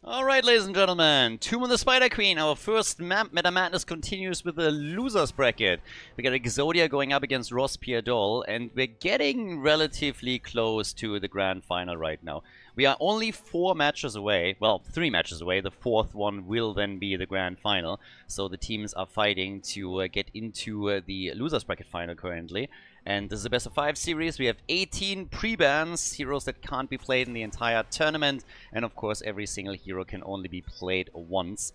Alright, ladies and gentlemen, Tomb of the Spider Queen, our first map. Meta Madness continues with the losers bracket. We got Exodia going up against Ross Pierdol, and we're getting relatively close to the grand final right now. We are only 4 matches away, well, 3 matches away. The 4th one will then be the grand final. So the teams are fighting to get into the losers bracket final currently. And this is a best of 5 series. We have 18 pre-bans, heroes that can't be played in the entire tournament. And of course, every single hero can only be played once.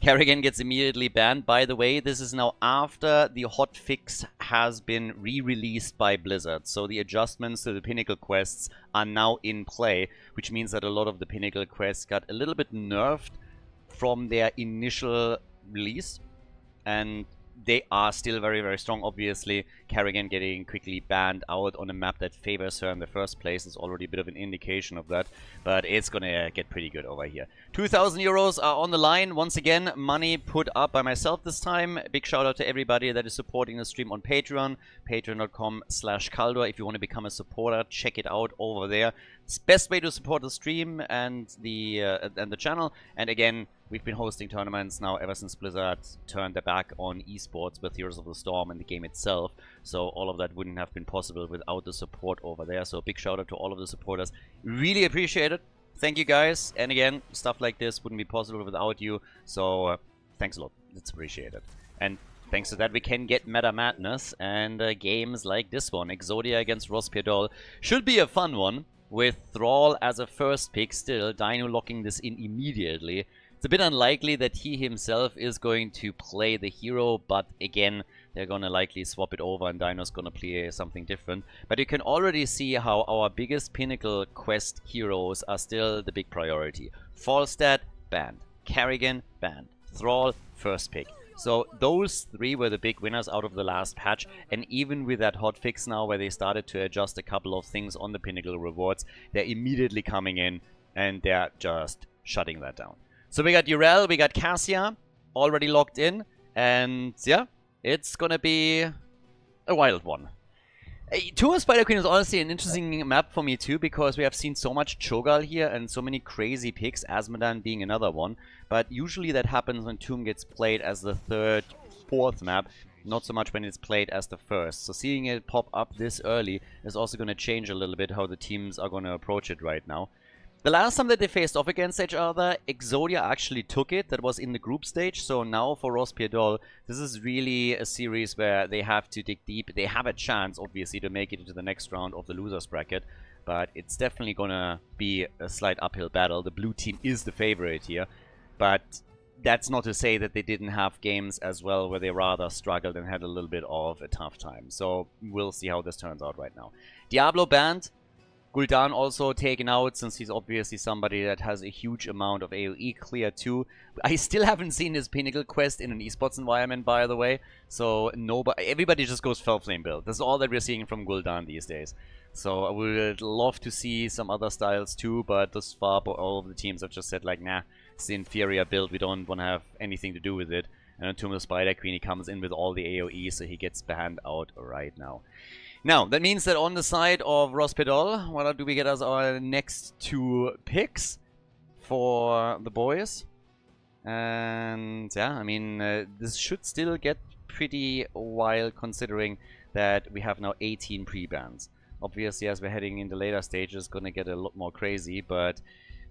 Kerrigan gets immediately banned. By the way, this is now after the hotfix has been re-released by Blizzard. So the adjustments to the Pinnacle quests are now in play, which means that a lot of the Pinnacle quests got a little bit nerfed from their initial release. And they are still very, very strong, obviously. Kerrigan getting quickly banned out on a map that favors her in the first place is already a bit of an indication of that. But it's gonna get pretty good over here. 2,000 euros are on the line. Once again, money put up by myself this time. Big shout out to everybody that is supporting the stream on Patreon. Patreon.com/Khaldor. If you want to become a supporter, check it out over there. It's the best way to support the stream and the channel. And again, we've been hosting tournaments now ever since Blizzard turned their back on esports with Heroes of the Storm and the game itself. So all of that wouldn't have been possible without the support over there. So big shout out to all of the supporters. Really appreciate it. Thank you guys. And again, stuff like this wouldn't be possible without you. So thanks a lot. It's appreciated. And thanks to that, we can get Meta Madness and games like this one. Exodia against Ross Pierdol should be a fun one, with Thrall as a first pick still. Dino locking this in immediately. It's a bit unlikely that he himself is going to play the hero, but again, they're gonna likely swap it over and Dino's gonna play something different. But you can already see how our biggest Pinnacle quest heroes are still the big priority. Falstad, banned. Kerrigan, banned. Thrall, first pick. So those 3 were the big winners out of the last patch, and even with that hotfix now where they started to adjust a couple of things on the Pinnacle rewards, they're immediately coming in and they're just shutting that down. So we got Urel, we got Cassia already locked in, and yeah, it's gonna be a wild one. Tomb of Spider Queen is honestly an interesting map for me too, because we have seen so much Cho'Gall here and so many crazy picks, Azmodan being another one. But usually that happens when Tomb gets played as the 3rd, 4th map, not so much when it's played as the 1st. So seeing it pop up this early is also going to change a little bit how the teams are going to approach it right now. The last time that they faced off against each other, Exodia actually took it. That was in the group stage. So now for Ross Pierdol, this is really a series where they have to dig deep. They have a chance, obviously, to make it into the next round of the losers bracket. But it's definitely going to be a slight uphill battle. The blue team is the favorite here. But that's not to say that they didn't have games as well where they rather struggled and had a little bit of a tough time. So we'll see how this turns out right now. Diablo banned. Gul'dan also taken out, since he's obviously somebody that has a huge amount of AoE clear too. I still haven't seen his Pinnacle quest in an esports environment, by the way. So everybody just goes Fellflame build. That's all that we're seeing from Gul'dan these days. So I would love to see some other styles too, but thus far all of the teams have just said like, nah, it's the inferior build, we don't want to have anything to do with it. And on Tomb of the Spider Queen, he comes in with all the AoE, so he gets banned out right now. Now, that means that on the side of Ross Pierdol, what do we get as our next 2 picks for the boys? And yeah, I mean, this should still get pretty wild considering that we have now 18 pre-bans. Obviously, as we're heading into later stages, it's gonna get a lot more crazy, but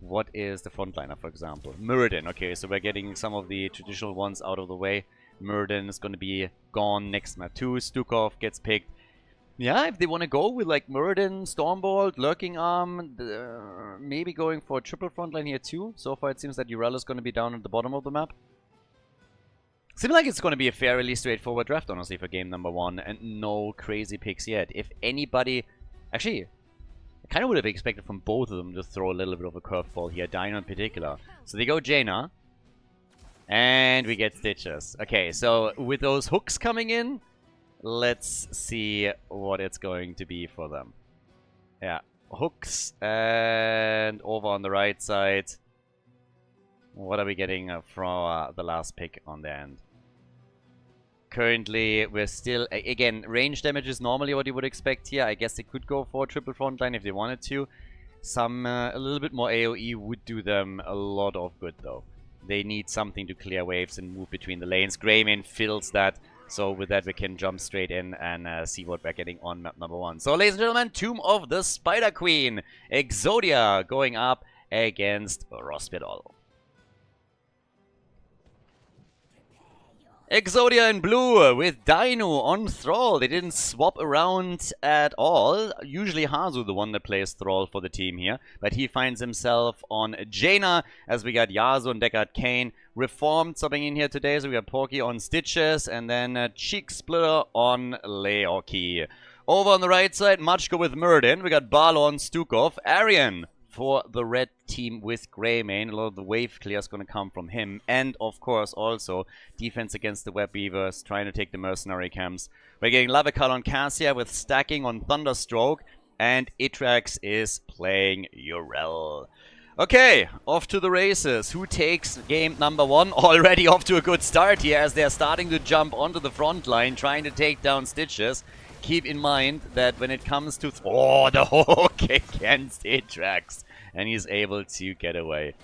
what is the frontliner, for example? Muradin. Okay, so we're getting some of the traditional ones out of the way. Muradin is gonna be gone next map too. Stukov gets picked. Yeah, if they want to go with like Muradin, Stormbolt, Lurking Arm, maybe going for a triple frontline here too. So far it seems that Urel is going to be down at the bottom of the map. Seems like it's going to be a fairly straightforward draft, honestly, for game number 1. And no crazy picks yet. If anybody... Actually, I kind of would have expected from both of them to throw a little bit of a curveball here, Dino in particular. So they go Jaina. And we get Stitches. Okay, so with those hooks coming in, let's see what it's going to be for them. Yeah, hooks, and over on the right side, what are we getting from the last pick on the end? Currently, we're still, again, range damage is normally what you would expect here. I guess they could go for a triple frontline if they wanted to. A little bit more AoE would do them a lot of good, though. They need something to clear waves and move between the lanes. Greymane fills that, so with that we can jump straight in and see what we're getting on map number 1. So, ladies and gentlemen, Tomb of the Spider Queen, Exodia going up against Rospedol. Exodia in blue with Dino on Thrall. They didn't swap around at all. Usually Hazu the one that plays Thrall for the team here. But he finds himself on Jaina as we got Yasuo and Deckard Cain reformed something in here today. So we got Porky on Stitches and then Cheek Splitter on Leoki. Over on the right side, Machko with Muradin. We got Balor on Stukov. Arian for the red team with Greymane. A lot of the wave clear is going to come from him. And, of course, also defense against the Web Weavers, trying to take the mercenary camps. We're getting Lavakal on Cassia with stacking on Thunderstroke. And Itrax is playing Urel. Okay, off to the races. Who takes game number 1? Already off to a good start here as they're starting to jump onto the front line, trying to take down Stitches. Keep in mind that when it comes to... Oh, the hook against Itrax. And he's able to get away.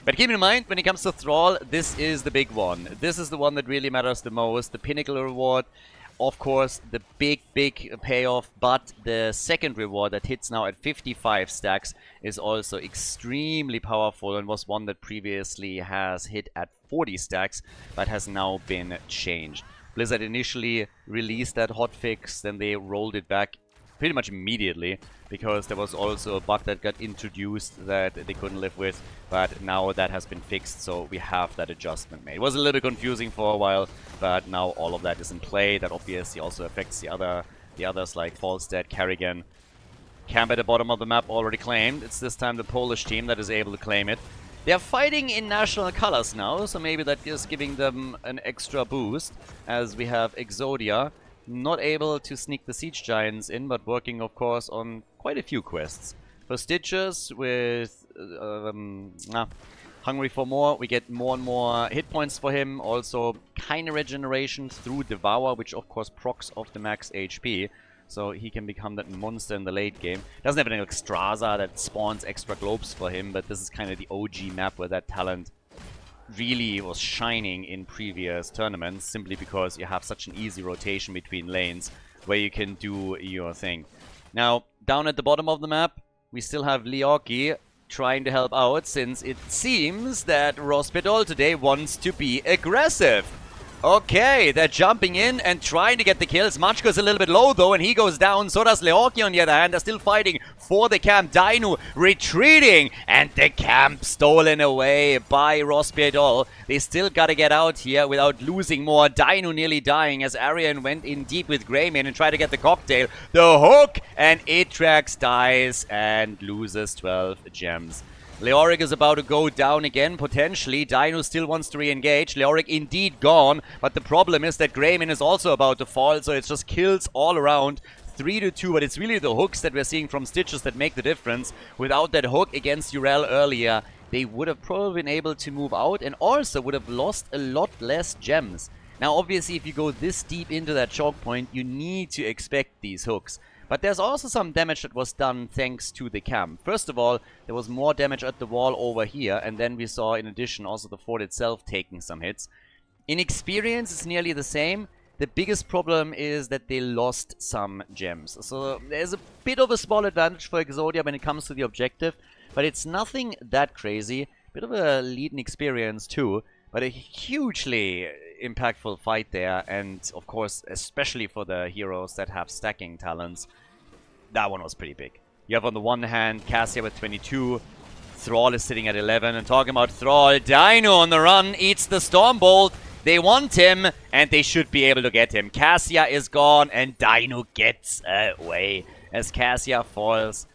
But keep in mind, when it comes to Thrall, this is the big one. This is the one that really matters the most. The pinnacle reward, of course, the big payoff. But the second reward that hits now at 55 stacks is also extremely powerful and was one that previously has hit at 40 stacks, but has now been changed. Blizzard initially released that hotfix, then they rolled it back pretty much immediately because there was also a bug that got introduced that they couldn't live with, but now that has been fixed, so we have that adjustment made. It was a little confusing for a while, but now all of that is in play. That obviously also affects the others like Falstad, Kerrigan. Camp at the bottom of the map already claimed. It's this time the Polish team that is able to claim it. They're fighting in national colors now, so maybe that is giving them an extra boost, as we have Exodia not able to sneak the Siege Giants in, but working, of course, on quite a few quests. For Stitches, with Hungry for More, we get more and more hit points for him, also kind of regeneration through Devour, which of course procs off the max HP. So he can become that monster in the late game. Doesn't have an Extraza that spawns extra globes for him, but this is kind of the OG map where that talent really was shining in previous tournaments, simply because you have such an easy rotation between lanes where you can do your thing. Now, down at the bottom of the map, we still have Leoki trying to help out, since it seems that Rospedol today wants to be aggressive. Okay, they're jumping in and trying to get the kills. Machko's a little bit low though, and he goes down. So does Leoki on the other hand. They're still fighting for the camp. Dino retreating, and the camp stolen away by Rospedol. They still gotta get out here without losing more. Dino nearly dying as Arian went in deep with Greymane and tried to get the cocktail. The hook, and Itrax dies and loses 12 gems. Leoric is about to go down again, potentially. Dino still wants to re-engage. Leoric indeed gone, but the problem is that Greymane is also about to fall, so it's just kills all around. 3-2, but it's really the hooks that we're seeing from Stitches that make the difference. Without that hook against Urel earlier, they would have probably been able to move out and also would have lost a lot less gems. Now, obviously, if you go this deep into that choke point, you need to expect these hooks. But there's also some damage that was done thanks to the camp. First of all, there was more damage at the wall over here, and then we saw in addition also the fort itself taking some hits. In experience, it's nearly the same. The biggest problem is that they lost some gems. So there's a bit of a small advantage for Exodia when it comes to the objective, but it's nothing that crazy. Bit of a lead in experience too, but a hugely impactful fight there, and of course, especially for the heroes that have stacking talents, that one was pretty big. You have on the one hand Cassia with 22, Thrall is sitting at 11, and talking about Thrall, Dino on the run, eats the Stormbolt. They want him, and they should be able to get him. Cassia is gone, and Dino gets away. As Cassia falls,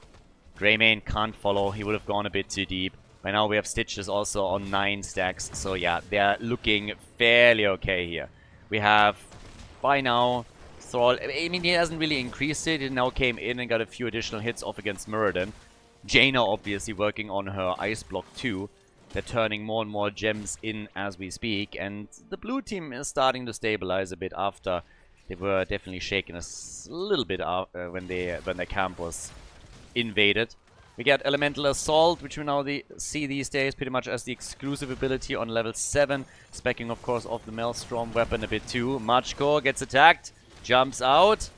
Greymane can't follow, he would have gone a bit too deep. By now we have Stitches also on 9 stacks, so yeah, they're looking fairly okay here. We have, by now, Thrall, I mean, he hasn't really increased it, he now came in and got a few additional hits off against Muradin. Jaina obviously working on her ice block too. They're turning more and more gems in as we speak, and the blue team is starting to stabilize a bit after they were definitely shaken a little bit when their camp was invaded. We get Elemental Assault, which we now see these days pretty much as the exclusive ability on level 7. Specking, of course, of the Maelstrom weapon a bit too. Machko gets attacked, jumps out,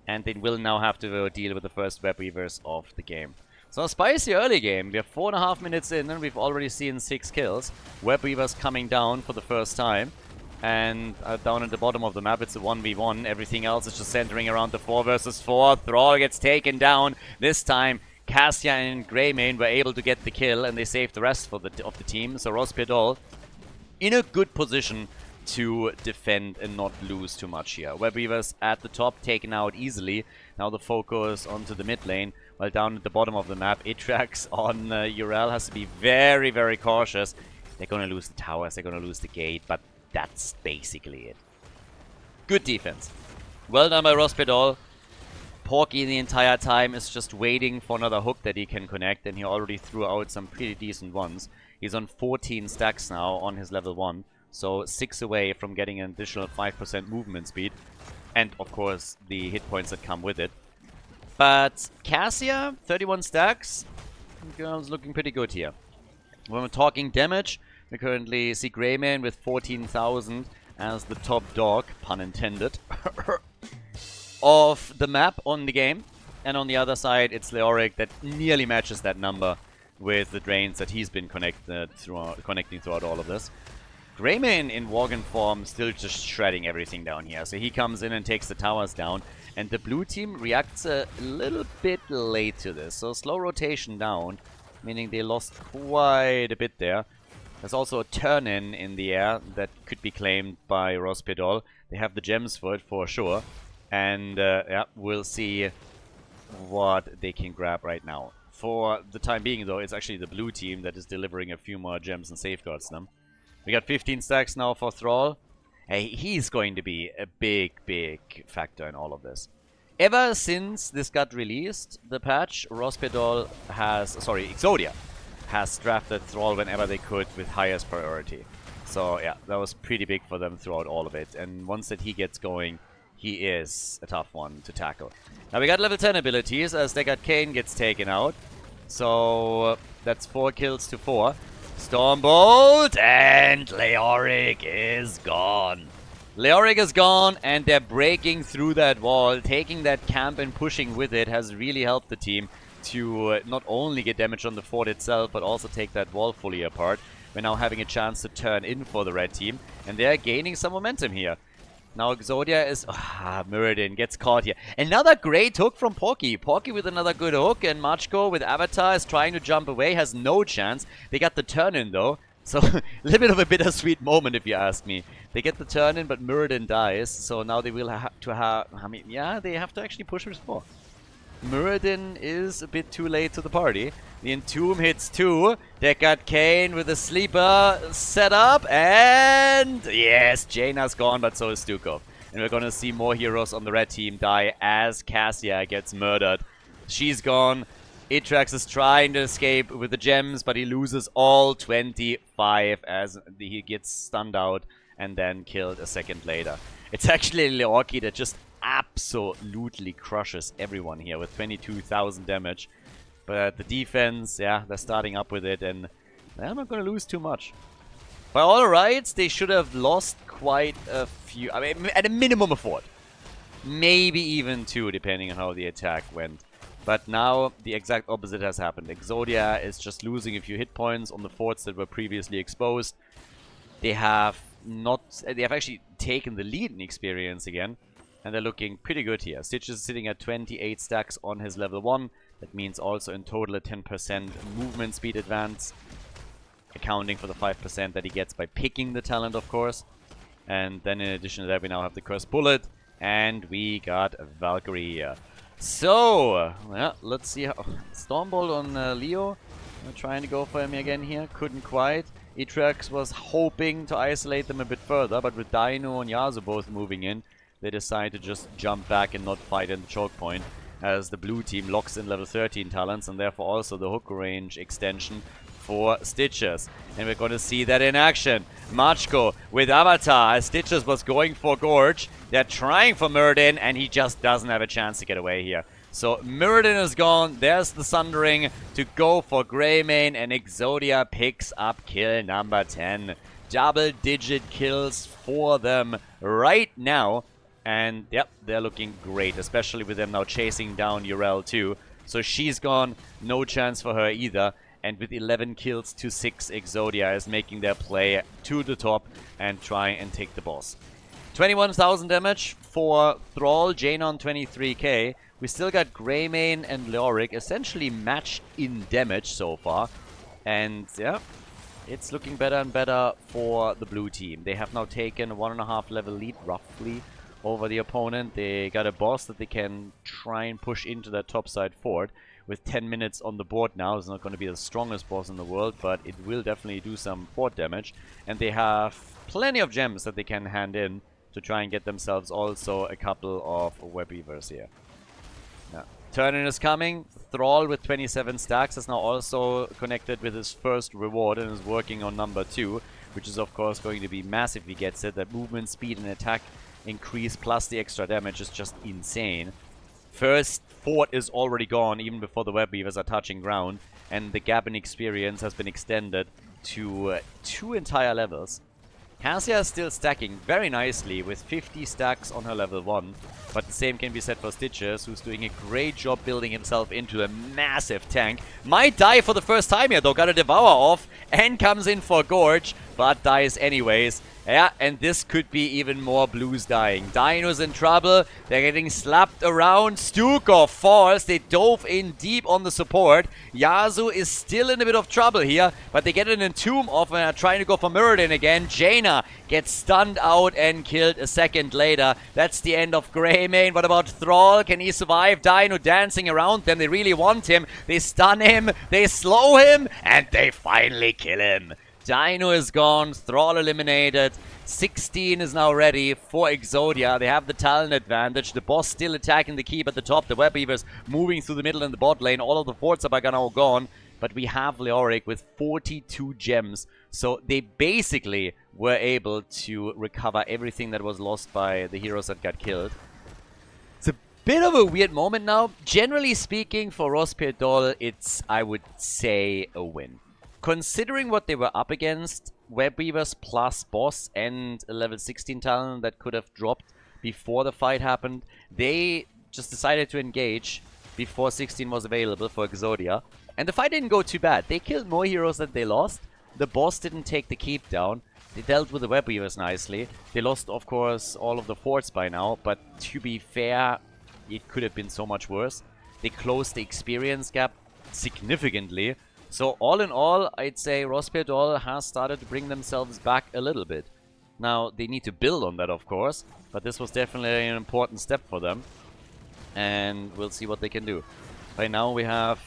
and they will now have to deal with the first Web Weavers of the game. So a spicy early game. We are 4.5 minutes in and we've already seen 6 kills. Web Weavers coming down for the first time. And down at the bottom of the map, it's a 1v1. Everything else is just centering around the 4 versus 4. Thrall gets taken down. This time, Cassia and Greymane were able to get the kill, and they saved the rest of the team. So Rospiedol in a good position to defend and not lose too much here. Web Weavers at the top, taken out easily. Now the focus onto the mid lane, while down at the bottom of the map, Itrax on Urel has to be very, very cautious. They're going to lose the towers, they're going to lose the gate, but that's basically it. Good defense. Well done by Rospiedol. Porky the entire time is just waiting for another hook that he can connect, and he already threw out some pretty decent ones. He's on 14 stacks now on his level 1, so 6 away from getting an additional 5% movement speed, and of course the hit points that come with it. But Cassia, 31 stacks, girl's looking pretty good here. When we're talking damage, we currently see Greymane with 14,000 as the top dog, pun intended, of the map on the game. And on the other side, it's Leoric that nearly matches that number with the drains that he's been connecting throughout all of this. Greymane in Worgen form still just shredding everything down here. So he comes in and takes the towers down. And the blue team reacts a little bit late to this. So slow rotation down, meaning they lost quite a bit there. There's also a turn-in in the air that could be claimed by Rospiedol. They have the gems for it for sure. And yeah, we'll see what they can grab right now. For the time being, though, it's actually the blue team that is delivering a few more gems and safeguards them. We got 15 stacks now for Thrall. Hey, he's going to be a big, big factor in all of this. Ever since this got released, the patch, Rospiedol has... Sorry, Exodia has drafted Thrall whenever they could with highest priority. So yeah, that was pretty big for them throughout all of it. And once that he gets going, he is a tough one to tackle. Now we got level 10 abilities as Deckard Cain gets taken out. So that's 4 kills to 4. Stormbolt, and Leoric is gone. Leoric is gone, and they're breaking through that wall. Taking that camp and pushing with it has really helped the team to not only get damage on the fort itself, but also take that wall fully apart. We're now having a chance to turn in for the red team, and they're gaining some momentum here. Now Exodia is... Muradin gets caught here. Another great hook from Porky. Porky with another good hook, and Machko with Avatar is trying to jump away, has no chance. They got the turn-in though. So, a little bit of a bittersweet moment if you ask me. They get the turn-in, but Muradin dies. So now they will have to have... I mean, yeah, they have to actually push with 4. Muradin is a bit too late to the party. The Entomb hits 2. Deckard Cain with a sleeper set up. And yes, Jaina's gone, but so is Stukov. And we're going to see more heroes on the red team die as Cassia gets murdered. She's gone. Itrax is trying to escape with the gems, but he loses all 25 as he gets stunned out and then killed a second later. It's actually Leorki that just absolutely crushes everyone here with 22,000 damage. But the defense, yeah, they're starting up with it, and they're not going to lose too much. By all rights, they should have lost quite a few. I mean, at a minimum a fort. Maybe even 2, depending on how the attack went. But now, the exact opposite has happened. Exodia is just losing a few hit points on the forts that were previously exposed. They have actually taken the lead in experience again. And they're looking pretty good here. Stitch is sitting at 28 stacks on his level 1. That means also in total a 10% movement speed advance. Accounting for the 5% that he gets by picking the talent, of course. And then in addition to that, we now have the Cursed Bullet. And we got Valkyrie here. So, yeah, let's see how... Stormbolt on Leo. I'm trying to go for him again here. Couldn't quite. Itrax was hoping to isolate them a bit further. But with Dino and Yasuo both moving in, they decide to just jump back and not fight in the choke point, as the blue team locks in level 13 talents and therefore also the hook range extension for Stitches. And we're going to see that in action. Machko with Avatar as Stitches was going for Gorge. They're trying for Muradin and he just doesn't have a chance to get away here. So Mirrodin is gone. There's the Sundering to go for Greymane, and Exodia picks up kill number 10. Double-digit kills for them right now. And yep, they're looking great, especially with them now chasing down Urel too. So she's gone, no chance for her either. And with 11 kills to 6, Exodia is making their play to the top and try and take the boss. 21,000 damage for Thrall, Jaina on 23k. We still got Greymane and Leoric essentially matched in damage so far. And yeah, it's looking better and better for the blue team. They have now taken a 1.5 level lead roughly over the opponent. They got a boss that they can try and push into that topside fort. With 10 minutes on the board now, it's not going to be the strongest boss in the world, but it will definitely do some fort damage. And they have plenty of gems that they can hand in to try and get themselves also a couple of web weavers here. Now, Turnin is coming. Thrall with 27 stacks is now also connected with his first reward and is working on number 2, which is of course going to be massive if he gets it. That movement, speed and attack increase plus the extra damage is just insane. First fort is already gone even before the web weavers are touching ground, and the gap in experience has been extended to 2 entire levels. Cassia is still stacking very nicely with 50 stacks on her level 1, but the same can be said for Stitches, who's doing a great job building himself into a massive tank. Might die for the first time here though, got a Devour off and comes in for Gorge, but dies anyways. Yeah, and this could be even more blues dying. Dino's in trouble. They're getting slapped around. Stukov falls. They dove in deep on the support. Yasuo is still in a bit of trouble here, but they get an Entomb off and are trying to go for Mirrodin again. Jaina gets stunned out and killed a second later. That's the end of Greymane. What about Thrall? Can he survive? Dino dancing around them. They really want him. They stun him. They slow him. And they finally kill him. Dino is gone, Thrall eliminated, 16 is now ready for Exodia. They have the talent advantage, the boss still attacking the keep at the top, the web weavers moving through the middle and the bot lane, all of the forts are now gone, but we have Leoric with 42 gems, so they basically were able to recover everything that was lost by the heroes that got killed. It's a bit of a weird moment now. Generally speaking, for Rospierre, it's, I would say, a win. Considering what they were up against, web weavers plus boss and a level 16 talent that could have dropped before the fight happened, they just decided to engage before 16 was available for Exodia. And the fight didn't go too bad. They killed more heroes than they lost. The boss didn't take the keep down. They dealt with the web weavers nicely. They lost, of course, all of the forts by now, but to be fair, it could have been so much worse. They closed the experience gap significantly. So all in all, I'd say Rospierre has started to bring themselves back a little bit. Now, they need to build on that, of course, but this was definitely an important step for them. And we'll see what they can do. Right now we have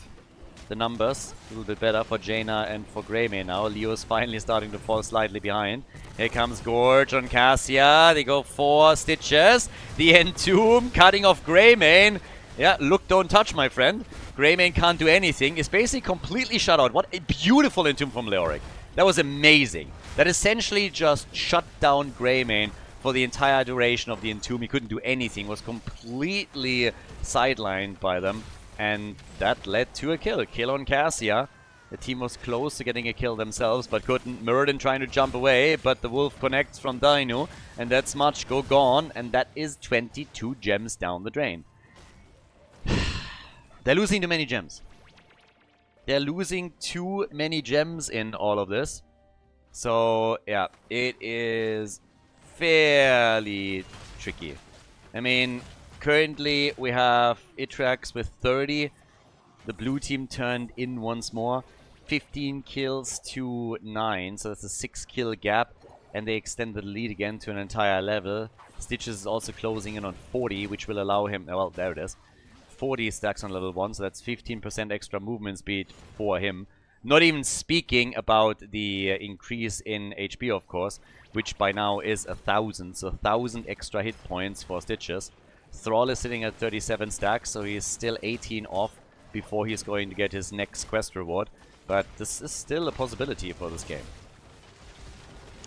the numbers a little bit better for Jaina and for Greymane now. Leo is finally starting to fall slightly behind. Here comes Gorge on Cassia. They go for Stitches. The Entomb cutting off Greymane. Yeah, look, don't touch, my friend. Greymane can't do anything. It's basically completely shut out. What a beautiful Entomb from Leoric. That was amazing. That essentially just shut down Greymane for the entire duration of the Entomb. He couldn't do anything. Was completely sidelined by them. And that led to a kill. Kill on Cassia. The team was close to getting a kill themselves, but couldn't. Mirrodin trying to jump away, but the wolf connects from Dino. And that's much go gone. And that is 22 gems down the drain. They're losing too many gems. They're losing too many gems in all of this. So, yeah, it is fairly tricky. I mean, currently we have Itrax with 30. The blue team turned in once more. 15 kills to 9, so that's a 6 kill gap. And they extended the lead again to an entire level. Stitches is also closing in on 40, which will allow him... Well, there it is. 40 stacks on level 1, so that's 15% extra movement speed for him. Not even speaking about the increase in HP, of course, which by now is 1,000, so 1,000 extra hit points for Stitches. Thrall is sitting at 37 stacks, so he's still 18 off before he's going to get his next quest reward. But this is still a possibility for this game.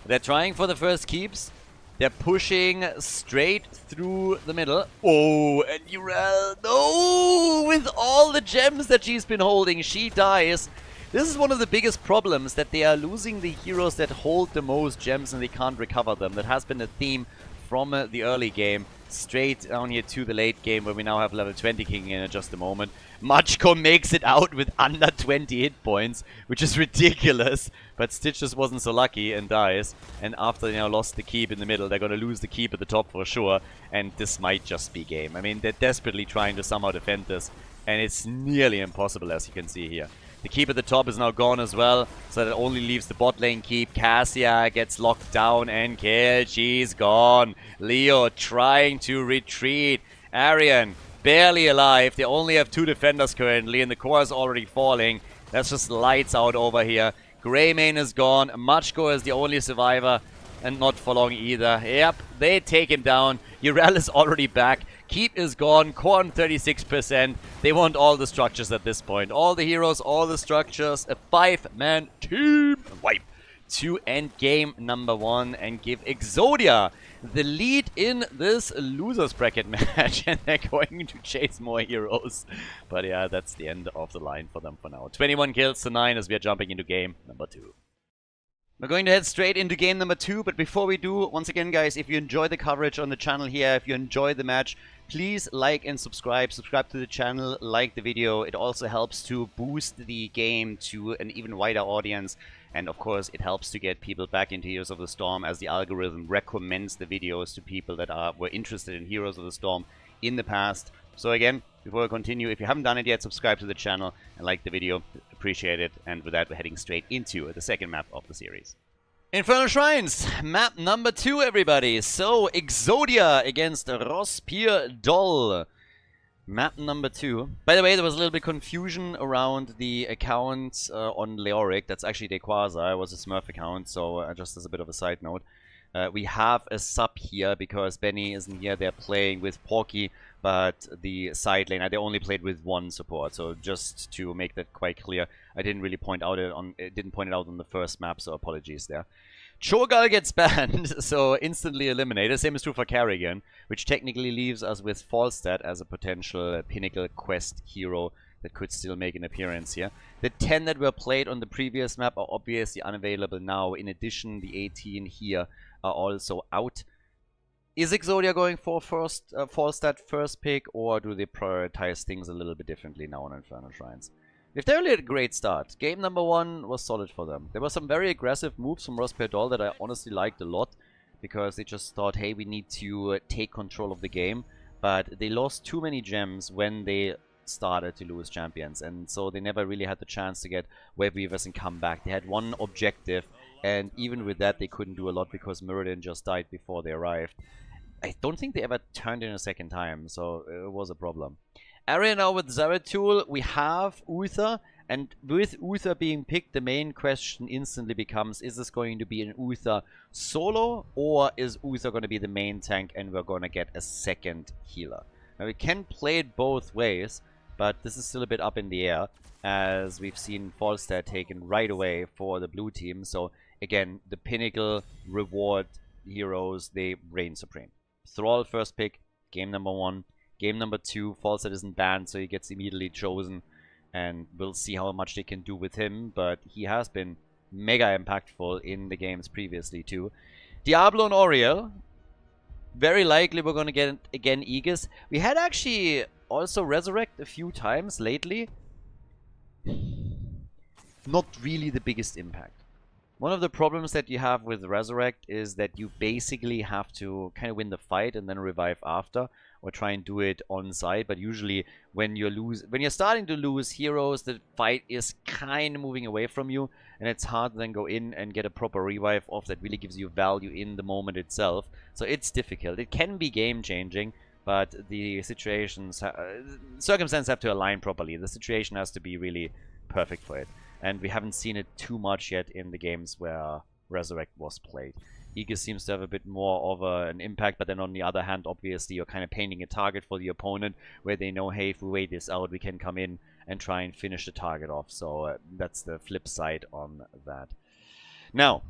They're trying for the first keeps. They're pushing straight through the middle. Oh, and Urel, no! With all the gems that she's been holding, she dies. This is one of the biggest problems, that they are losing the heroes that hold the most gems and they can't recover them. That has been a theme from the early game, straight down here to the late game, where we now have level 20 kicking in just a moment. Machko makes it out with under 20 hit points, which is ridiculous, but Stitch just wasn't so lucky and dies. And after they now lost the keep in the middle, they're going to lose the keep at the top for sure, and this might just be game. I mean, they're desperately trying to somehow defend this, and it's nearly impossible, as you can see here. The keep at the top is now gone as well, so that only leaves the bot lane keep. Cassia gets locked down and killed. She's gone. Leo trying to retreat. Arian barely alive. They only have 2 defenders currently, and the core is already falling. That's just lights out over here. Greymane is gone. Machko is the only survivor, and not for long either. Yep, they take him down. Urel is already back. Keep is gone. Core on 36%. They want all the structures at this point. All the heroes, all the structures. A 5-man team wipe to end game number 1 and give Exodia the lead in this losers bracket match. And they're going to chase more heroes. But yeah, that's the end of the line for them for now. 21 kills to 9 as we are jumping into game number 2. We're going to head straight into game number 2, but before we do, once again guys, if you enjoy the coverage on the channel here, if you enjoy the match, please like and subscribe. Subscribe to the channel, like the video. It also helps to boost the game to an even wider audience. And of course, it helps to get people back into Heroes of the Storm, as the algorithm recommends the videos to people that were interested in Heroes of the Storm in the past. So again, before we continue, if you haven't done it yet, subscribe to the channel and like the video. Appreciate it. And with that, we're heading straight into the second map of the series. Infernal Shrines, map number 2, everybody. So, Exodia against Rospir Doll. Map number 2. By the way, there was a little bit confusion around the account on Leoric. That's actually Dequaza. It was a Smurf account, so just as a bit of a side note. We have a sub here because Benny isn't here. They're playing with Porky, but the side lane, they only played with 1 support. So just to make that quite clear, I didn't really point out didn't point it out on the first map, so apologies there. Cho'Gall gets banned, so instantly eliminated. Same is true for Carrigan, which technically leaves us with Falstad as a potential Pinnacle Quest hero that could still make an appearance here. The 10 that were played on the previous map are obviously unavailable now. In addition, the 18 here are also out. Is Exodia going for Falstad first pick, or do they prioritize things a little bit differently now on Infernal Shrines? If they really had a great start, game number 1 was solid for them. There were some very aggressive moves from Rospir Doll that I honestly liked a lot, because they just thought, hey, we need to take control of the game. But they lost too many gems when they started to lose champions, and so they never really had the chance to get Wave Weavers and come back. They had 1 objective, and even with that they couldn't do a lot because Mirrodin just died before they arrived. I don't think they ever turned in a second time, so it was a problem. Area now with Zeratul, we have Uther, and with Uther being picked, the main question instantly becomes, is this going to be an Uther solo, or is Uther going to be the main tank and we're going to get a second healer? Now we can play it both ways, but this is still a bit up in the air, as we've seen Falstad taken right away for the blue team. So again, the Pinnacle reward heroes, they reign supreme. Thrall first pick, game number 1. Game number 2, Falstad isn't banned, so he gets immediately chosen. And we'll see how much they can do with him, but he has been mega impactful in the games previously too. Diablo and Oriel. Very likely we're going to get, again, Aegis. We had actually also Resurrect a few times lately. Not really the biggest impact. One of the problems that you have with Resurrect is that you basically have to kind of win the fight and then revive after, or try and do it on site. But usually when you're starting to lose heroes, the fight is kind of moving away from you, and it's hard to then go in and get a proper revive off that really gives you value in the moment itself. So it's difficult. It can be game changing, but the circumstances have to align properly. The situation has to be really perfect for it. And we haven't seen it too much yet in the games where Resurrect was played. Aegis seems to have a bit more of an impact, but then on the other hand, obviously, you're kind of painting a target for the opponent, where they know, hey, if we wait this out, we can come in and try and finish the target off. So that's the flip side on that. Now,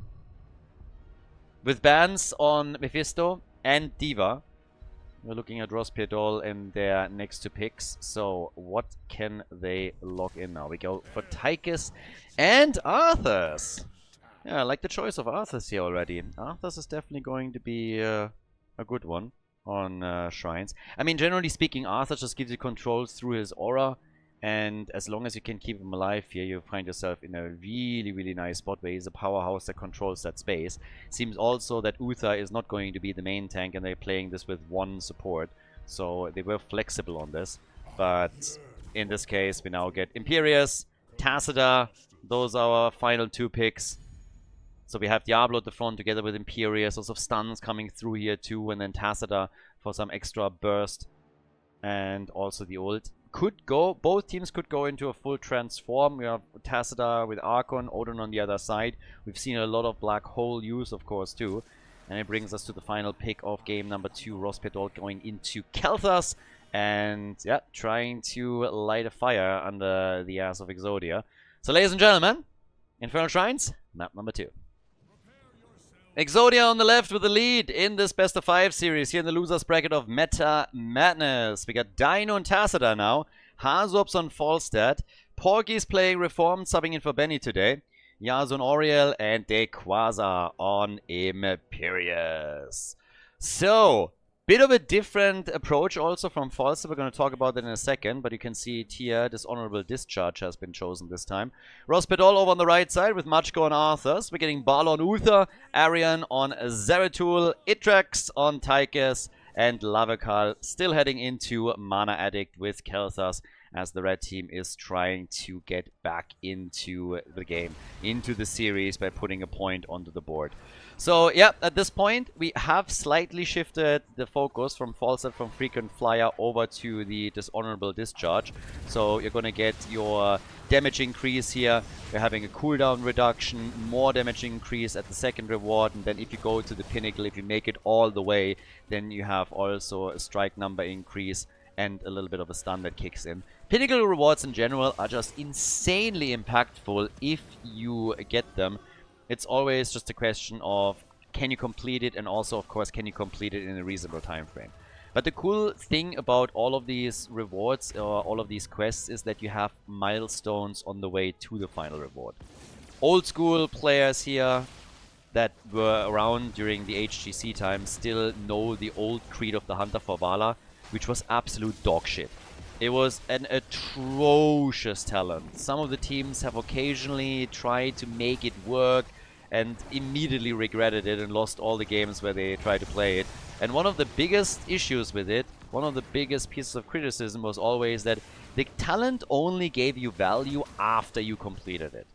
With bans on Mephisto and Diva, we're looking at Ross Pierdol and their next two picks. So what can they lock in now? We go for Tychus and Arthas. Yeah, I like the choice of Arthas here already. Arthas is definitely going to be a good one on Shrines. I mean, generally speaking, Arthas just gives you controls through his aura. And as long as you can keep him alive here, you find yourself in a really, really nice spot where he's a powerhouse that controls that space. Seems also that Uther is not going to be the main tank and they're playing this with one support. So they were flexible on this. But in this case, we now get Imperius, Tacita. Those are our final two picks. So we have Diablo at the front together with Imperius. Lots of stuns coming through here too. And then Tacita for some extra burst. And also the ult. Both teams could go into a full transform. We have Tacita with Archon, Odin on the other side. We've seen a lot of Black Hole use, of course, too. And it brings us to the final pick of game number 2. Ross Pierdol going into Kel'Thas. And, yeah, trying to light a fire under the ass of Exodia. So, ladies and gentlemen, Infernal Shrines, map number 2. Exodia on the left with the lead in this best of 5 series here in the losers bracket of Meta Madness. We got Dino and Tacita now. Hazop's on Falstad. Porky's playing Reformed, subbing in for Benny today. Yasuo on Oriel and Dequaza on Imperius. So, bit of a different approach also from Falstad. We're going to talk about that in a second, but you can see it here. Dishonorable Discharge has been chosen this time. Ross Pierdol over on the right side with Machko on Arthas. We're getting Bal on Uther, Arian on Zeratul, Itrax on Tychus, and Lavakal still heading into Mana Addict with Kel'Thas as the red team is trying to get back into the game, into the series by putting a point onto the board. So, yeah, at this point, we have slightly shifted the focus from Falstad from Frequent Flyer over to the Dishonorable Discharge. So, you're going to get your damage increase here. You're having a cooldown reduction, more damage increase at the second reward. And then if you go to the Pinnacle, if you make it all the way, then you have also a strike number increase and a little bit of a stun that kicks in. Pinnacle rewards in general are just insanely impactful if you get them. It's always just a question of can you complete it, and also, of course, can you complete it in a reasonable time frame. But the cool thing about all of these rewards or all of these quests is that you have milestones on the way to the final reward. Old school players here that were around during the HGC time still know the old Creed of the Hunter for Vala, which was absolute dog shit. It was an atrocious talent. Some of the teams have occasionally tried to make it work and immediately regretted it and lost all the games where they tried to play it. And one of the biggest issues with it, one of the biggest pieces of criticism was always that the talent only gave you value after you completed it.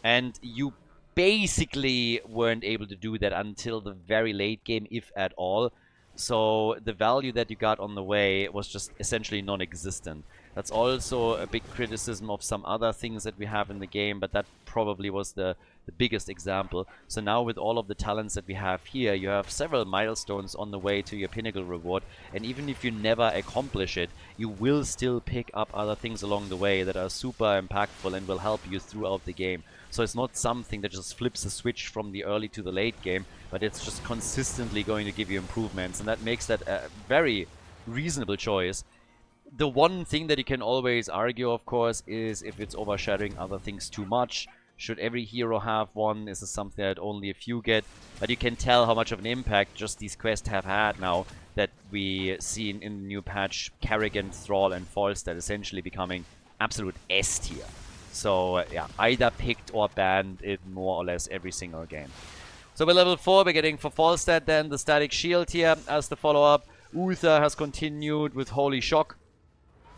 And you basically weren't able to do that until the very late game, if at all. So the value that you got on the way was just essentially non-existent. That's also a big criticism of some other things that we have in the game, but that probably was the biggest example. So now with all of the talents that we have here, you have several milestones on the way to your pinnacle reward, and even if you never accomplish it, you will still pick up other things along the way that are super impactful and will help you throughout the game. So it's not something that just flips a switch from the early to the late game, but it's just consistently going to give you improvements, and that makes that a very reasonable choice. The one thing that you can always argue, of course, is if it's overshadowing other things too much. Should every hero have one? Is this something that only a few get? But you can tell how much of an impact just these quests have had now that we see in the new patch Kerrigan, Thrall and Falstad essentially becoming absolute S tier. So yeah, either picked or banned in more or less every single game. So by level 4 we're getting for Falstad then the Static Shield here as the follow-up. Uther has continued with Holy Shock.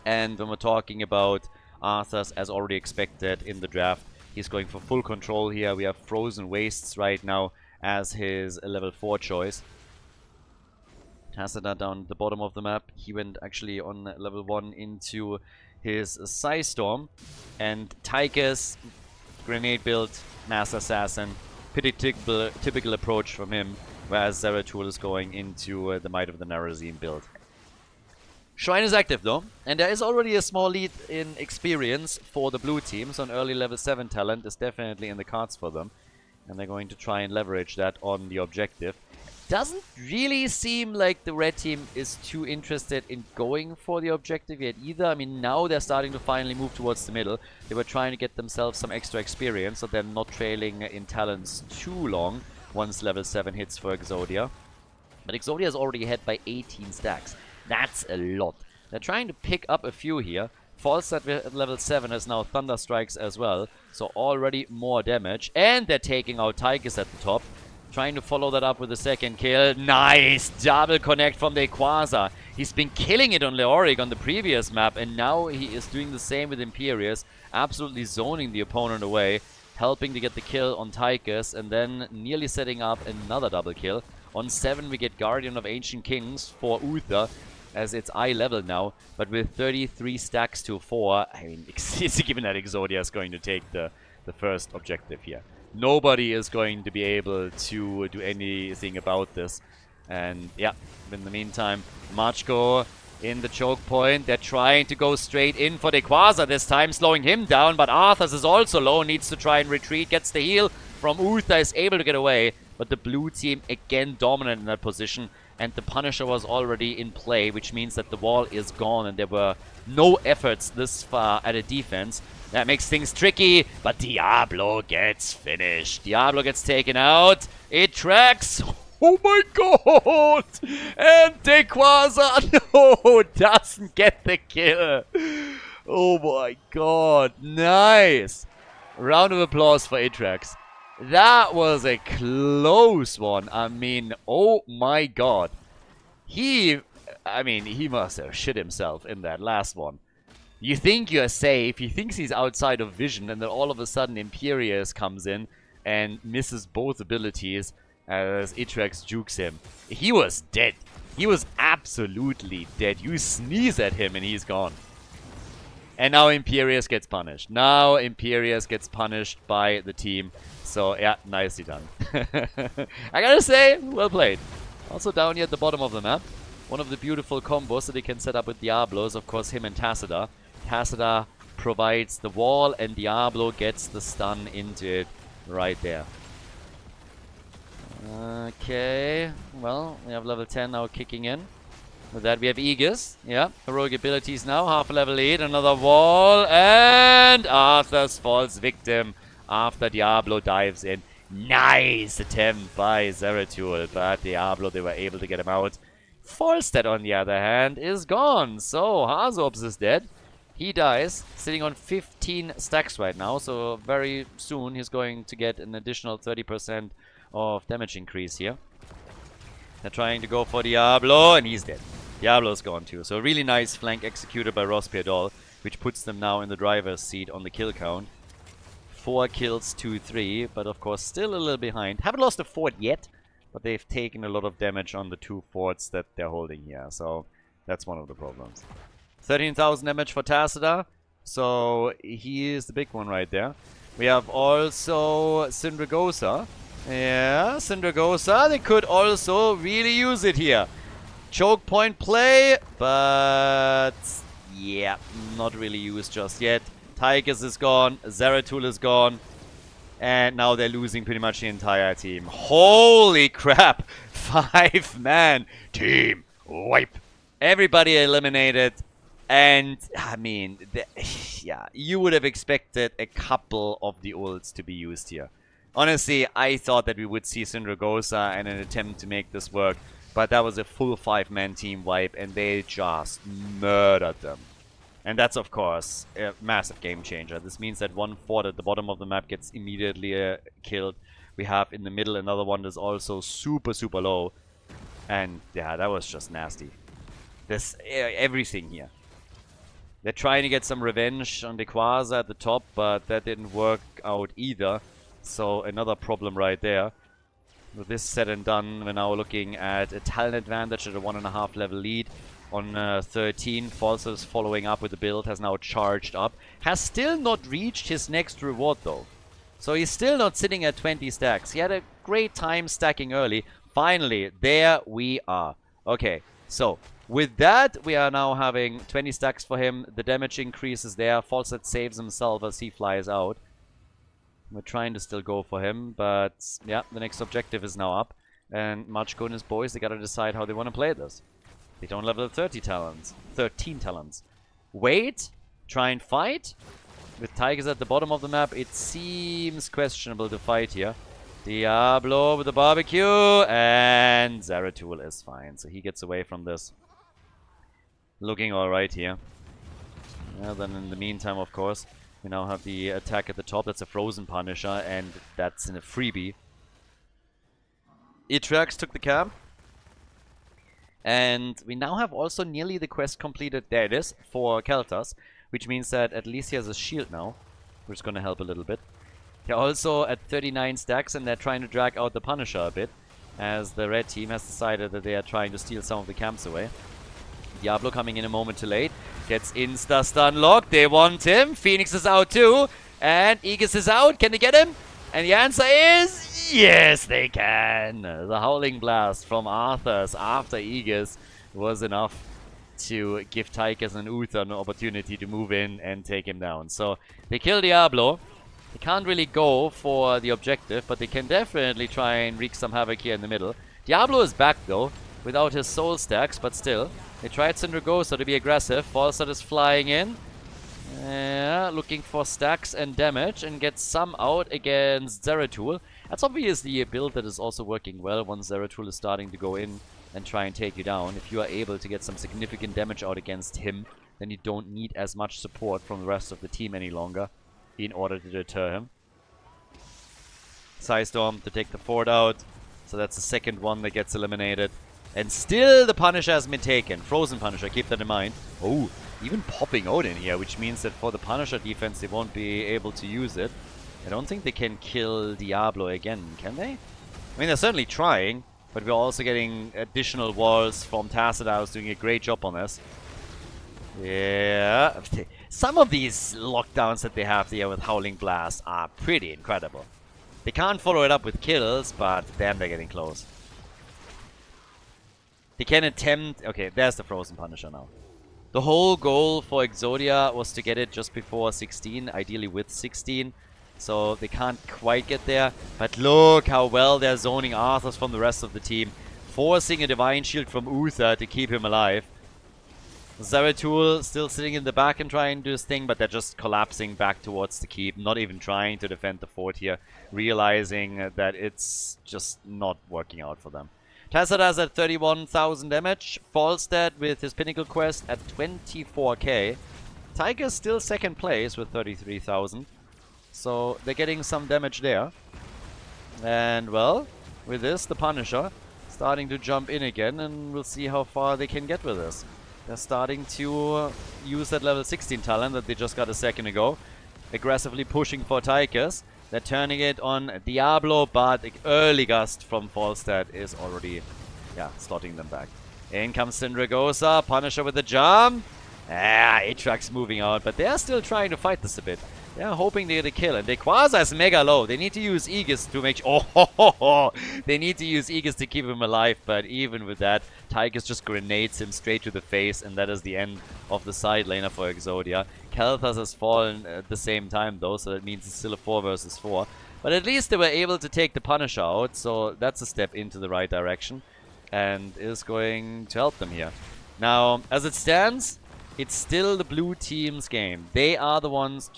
And when we're talking about Arthas, as already expected in the draft, he's going for full control here. We have Frozen Wastes right now as his level 4 choice. Tacita down at the bottom of the map. He went actually on level 1 into his Psystorm. And Tychus, Grenade build, Master Assassin. Pretty typical approach from him. Whereas Zeratul is going into the Might of the Narazim build. Shrine is active though, and there is already a small lead in experience for the blue team, so an early level 7 talent is definitely in the cards for them. And they're going to try and leverage that on the objective. Doesn't really seem like the red team is too interested in going for the objective yet either. I mean, now they're starting to finally move towards the middle. They were trying to get themselves some extra experience so they're not trailing in talents too long once level 7 hits for Exodia. But Exodia is already ahead by 18 stacks. That's a lot. They're trying to pick up a few here. Falstad at level 7 has now Thunder Strikes as well. So already more damage. And they're taking out Tychus at the top. Trying to follow that up with a second kill. Nice! Double connect from the Quasar. He's been killing it on Leoric on the previous map. And now he is doing the same with Imperius. Absolutely zoning the opponent away. Helping to get the kill on Tychus. And then nearly setting up another double kill. On 7 we get Guardian of Ancient Kings for Uther, as it's eye level now, but with 33 stacks to 4, I mean, it's given that Exodia is going to take the first objective here. Nobody is going to be able to do anything about this. And yeah, in the meantime, Machko in the choke point. They're trying to go straight in for the Quasar this time, slowing him down, but Arthas is also low, needs to try and retreat, gets the heal from Uther, is able to get away. But the blue team again dominant in that position, and the Punisher was already in play, which means that the wall is gone and there were no efforts this far at a defense. That makes things tricky, but Diablo gets finished. Diablo gets taken out. It tracks. Oh my god! And Dequaza, no, doesn't get the kill. Oh my god, nice. Round of applause for Atrax. That was a close one. I mean, oh my god. He must have shit himself in that last one. You think you're safe, he thinks he's outside of vision, and then all of a sudden Imperius comes in and misses both abilities as Atrax jukes him. He was dead. He was absolutely dead. You sneeze at him and he's gone. And now Imperius gets punished. Now Imperius gets punished by the team. So, yeah, nicely done. I gotta say, well played. Also down here at the bottom of the map, one of the beautiful combos that he can set up with Diablo is, of course, him and Tacita. Tacita provides the wall, and Diablo gets the stun into it right there. Okay, well, we have level 10 now kicking in. With that, we have Aegis. Yeah, heroic abilities now. Half a level 8, another wall, and Arthas falls victim after Diablo dives in. Nice attempt by Zeratul, but Diablo, they were able to get him out. Falstad, on the other hand, is gone. So, Hazobs is dead. He dies, sitting on 15 stacks right now, so very soon he's going to get an additional 30% of damage increase here. They're trying to go for Diablo, and he's dead. Diablo's gone too. So, a really nice flank executed by Ross Pierdol, which puts them now in the driver's seat on the kill count. 4 kills, 2-3, but of course still a little behind. Haven't lost a fort yet, but they've taken a lot of damage on the 2 forts that they're holding here. So that's one of the problems. 13,000 damage for Tacita, so he is the big one right there. We have also Syndragosa. Yeah, Syndragosa, they could also really use it here. Choke point play, but yeah, not really used just yet. Tychus is gone, Zeratul is gone, and now they're losing pretty much the entire team. Holy crap! 5-man team wipe. Everybody eliminated, and I mean, yeah, you would have expected a couple of the ults to be used here. Honestly, I thought that we would see Syndragosa in an attempt to make this work, but that was a full 5-man team wipe, and they just murdered them. And that's, of course, a massive game changer. This means that one fort at the bottom of the map gets immediately killed. We have in the middle another one that's also super, super low. And yeah, that was just nasty. There's everything here. They're trying to get some revenge on the Quasar at the top, but that didn't work out either. So another problem right there. With this said and done, we're now looking at a talent advantage at a 1.5 level lead. On 13, Falsa is following up with the build, has now charged up. Has still not reached his next reward though. So he's still not sitting at 20 stacks. He had a great time stacking early. Finally, there we are. Okay, so with that, we are now having 20 stacks for him. The damage increase is there. Falsa saves himself as he flies out. We're trying to still go for him, but yeah, the next objective is now up. And Machko and his boys, they gotta decide how they want to play this. They don't level 13 talents. Wait, try and fight. With Tigers at the bottom of the map, it seems questionable to fight here. Diablo with the barbecue, and Zeratul is fine, so he gets away from this. Looking alright here. Yeah, then in the meantime, of course, we now have the attack at the top. That's a Frozen Punisher, and that's in a freebie. Itrax took the camp. And we now have also nearly the quest completed. There it is, for Keltas. Which means that at least he has a shield now. Which is going to help a little bit. They're also at 39 stacks, and they're trying to drag out the Punisher a bit. As the red team has decided that they are trying to steal some of the camps away. Diablo coming in a moment too late. Gets insta-stun locked. They want him. Phoenix is out too. And Aegis is out. Can they get him? And the answer is yes, they can. The Howling Blast from Arthas after Aegis was enough to give Tychus and Uther an opportunity to move in and take him down. So they kill Diablo. They can't really go for the objective, but they can definitely try and wreak some havoc here in the middle. Diablo is back though, without his soul stacks, but still. They tried Syndragosa to be aggressive. Falstad is flying in. Yeah, looking for stacks and damage, and gets some out against Zeratul. That's obviously a build that is also working well once Zeratul is starting to go in and try and take you down. If you are able to get some significant damage out against him, then you don't need as much support from the rest of the team any longer in order to deter him. Psystorm to take the fort out, so that's the second one that gets eliminated. And still the Punisher has been taken. Frozen Punisher, keep that in mind. Oh, even popping out in here, which means that for the Punisher defense they won't be able to use it. I don't think they can kill Diablo again, can they? I mean, they're certainly trying, but we're also getting additional walls from Tassadar, who's doing a great job on this. Yeah, some of these lockdowns that they have here with Howling Blast are pretty incredible. They can't follow it up with kills, but damn, they're getting close. They can attempt... Okay, there's the Frozen Punisher now. The whole goal for Exodia was to get it just before 16, ideally with 16. So they can't quite get there. But look how well they're zoning Arthas from the rest of the team. Forcing a Divine Shield from Uther to keep him alive. Zeratul still sitting in the back and trying to do his thing, but they're just collapsing back towards the keep. Not even trying to defend the fort here. Realizing that it's just not working out for them. Tassadar at 31,000 damage. Falstad with his Pinnacle Quest at 24k. Tiger's still second place with 33,000. So they're getting some damage there. And well, with this, the Punisher starting to jump in again, and we'll see how far they can get with this. They're starting to use that level 16 talent that they just got a second ago. Aggressively pushing for Tychus. They're turning it on Diablo, but the early gust from Falstad is already, slotting them back. In comes Syndragosa, Punisher with the jump. Atrax moving out, but they're still trying to fight this a bit. They're hoping they get a kill, and Dequaza's mega low. They need to use Aegis to make they need to use Aegis to keep him alive, but even with that, Tychus just grenades him straight to the face, and that is the end of the side laner for Exodia. Kelthas has fallen at the same time though, so that means it's still a 4 versus 4. But at least they were able to take the Punisher out, so that's a step into the right direction, and is going to help them here. Now, as it stands, it's still the blue team's game. They are the ones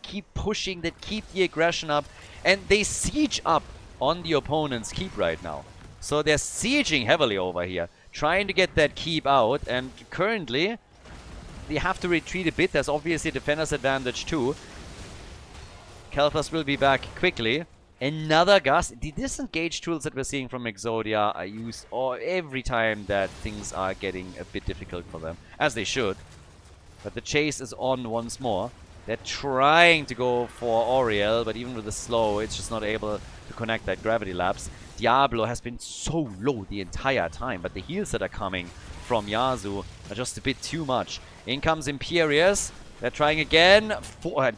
keep pushing, that keep the aggression up, and they siege up on the opponent's keep right now. So they're sieging heavily over here, trying to get that keep out, and currently they have to retreat a bit. There's obviously defender's advantage too. Kelthas will be back quickly. Another gust. The disengage tools that we're seeing from Exodia are used every time that things are getting a bit difficult for them, as they should. But the chase is on once more. They're trying to go for Auriel, but even with the slow, it's just not able to connect that gravity lapse. Diablo has been so low the entire time, but the heals that are coming from Yasuo are just a bit too much. In comes Imperius. They're trying again.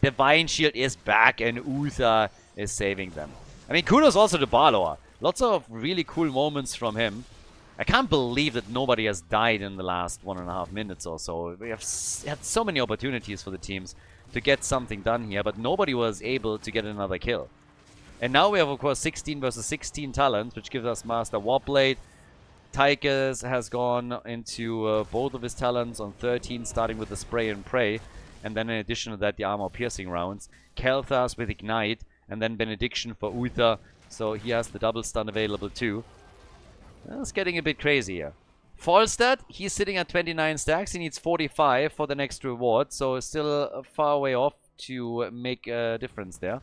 Divine Shield is back, and Uther is saving them. I mean, kudos also to Balor. Lots of really cool moments from him. I can't believe that nobody has died in the last 1.5 minutes or so. We have had so many opportunities for the teams to get something done here, but nobody was able to get another kill. And now we have, of course, 16 versus 16 talents, which gives us Master Warblade. Tychus has gone into both of his talents on 13, starting with the Spray and Pray. And then in addition to that, the armor-piercing rounds. Kel'Thas with Ignite, and then Benediction for Uther. So he has the double stun available too. It's getting a bit crazy here. Falstad, he's sitting at 29 stacks. He needs 45 for the next reward. So still far away off to make a difference there.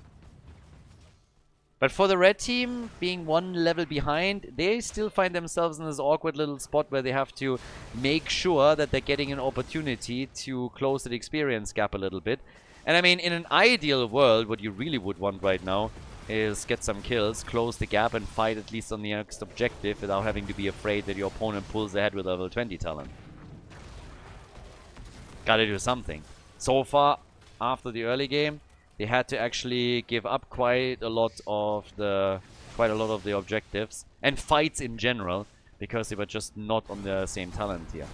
But for the red team, being one level behind, they still find themselves in this awkward little spot where they have to make sure that they're getting an opportunity to close the experience gap a little bit. And I mean, in an ideal world, what you really would want right now is get some kills, close the gap, and fight at least on the next objective without having to be afraid that your opponent pulls ahead with a level 20 talent. Gotta do something. So far, after the early game, they had to actually give up quite a lot of the objectives and fights in general because they were just not on the same talent here.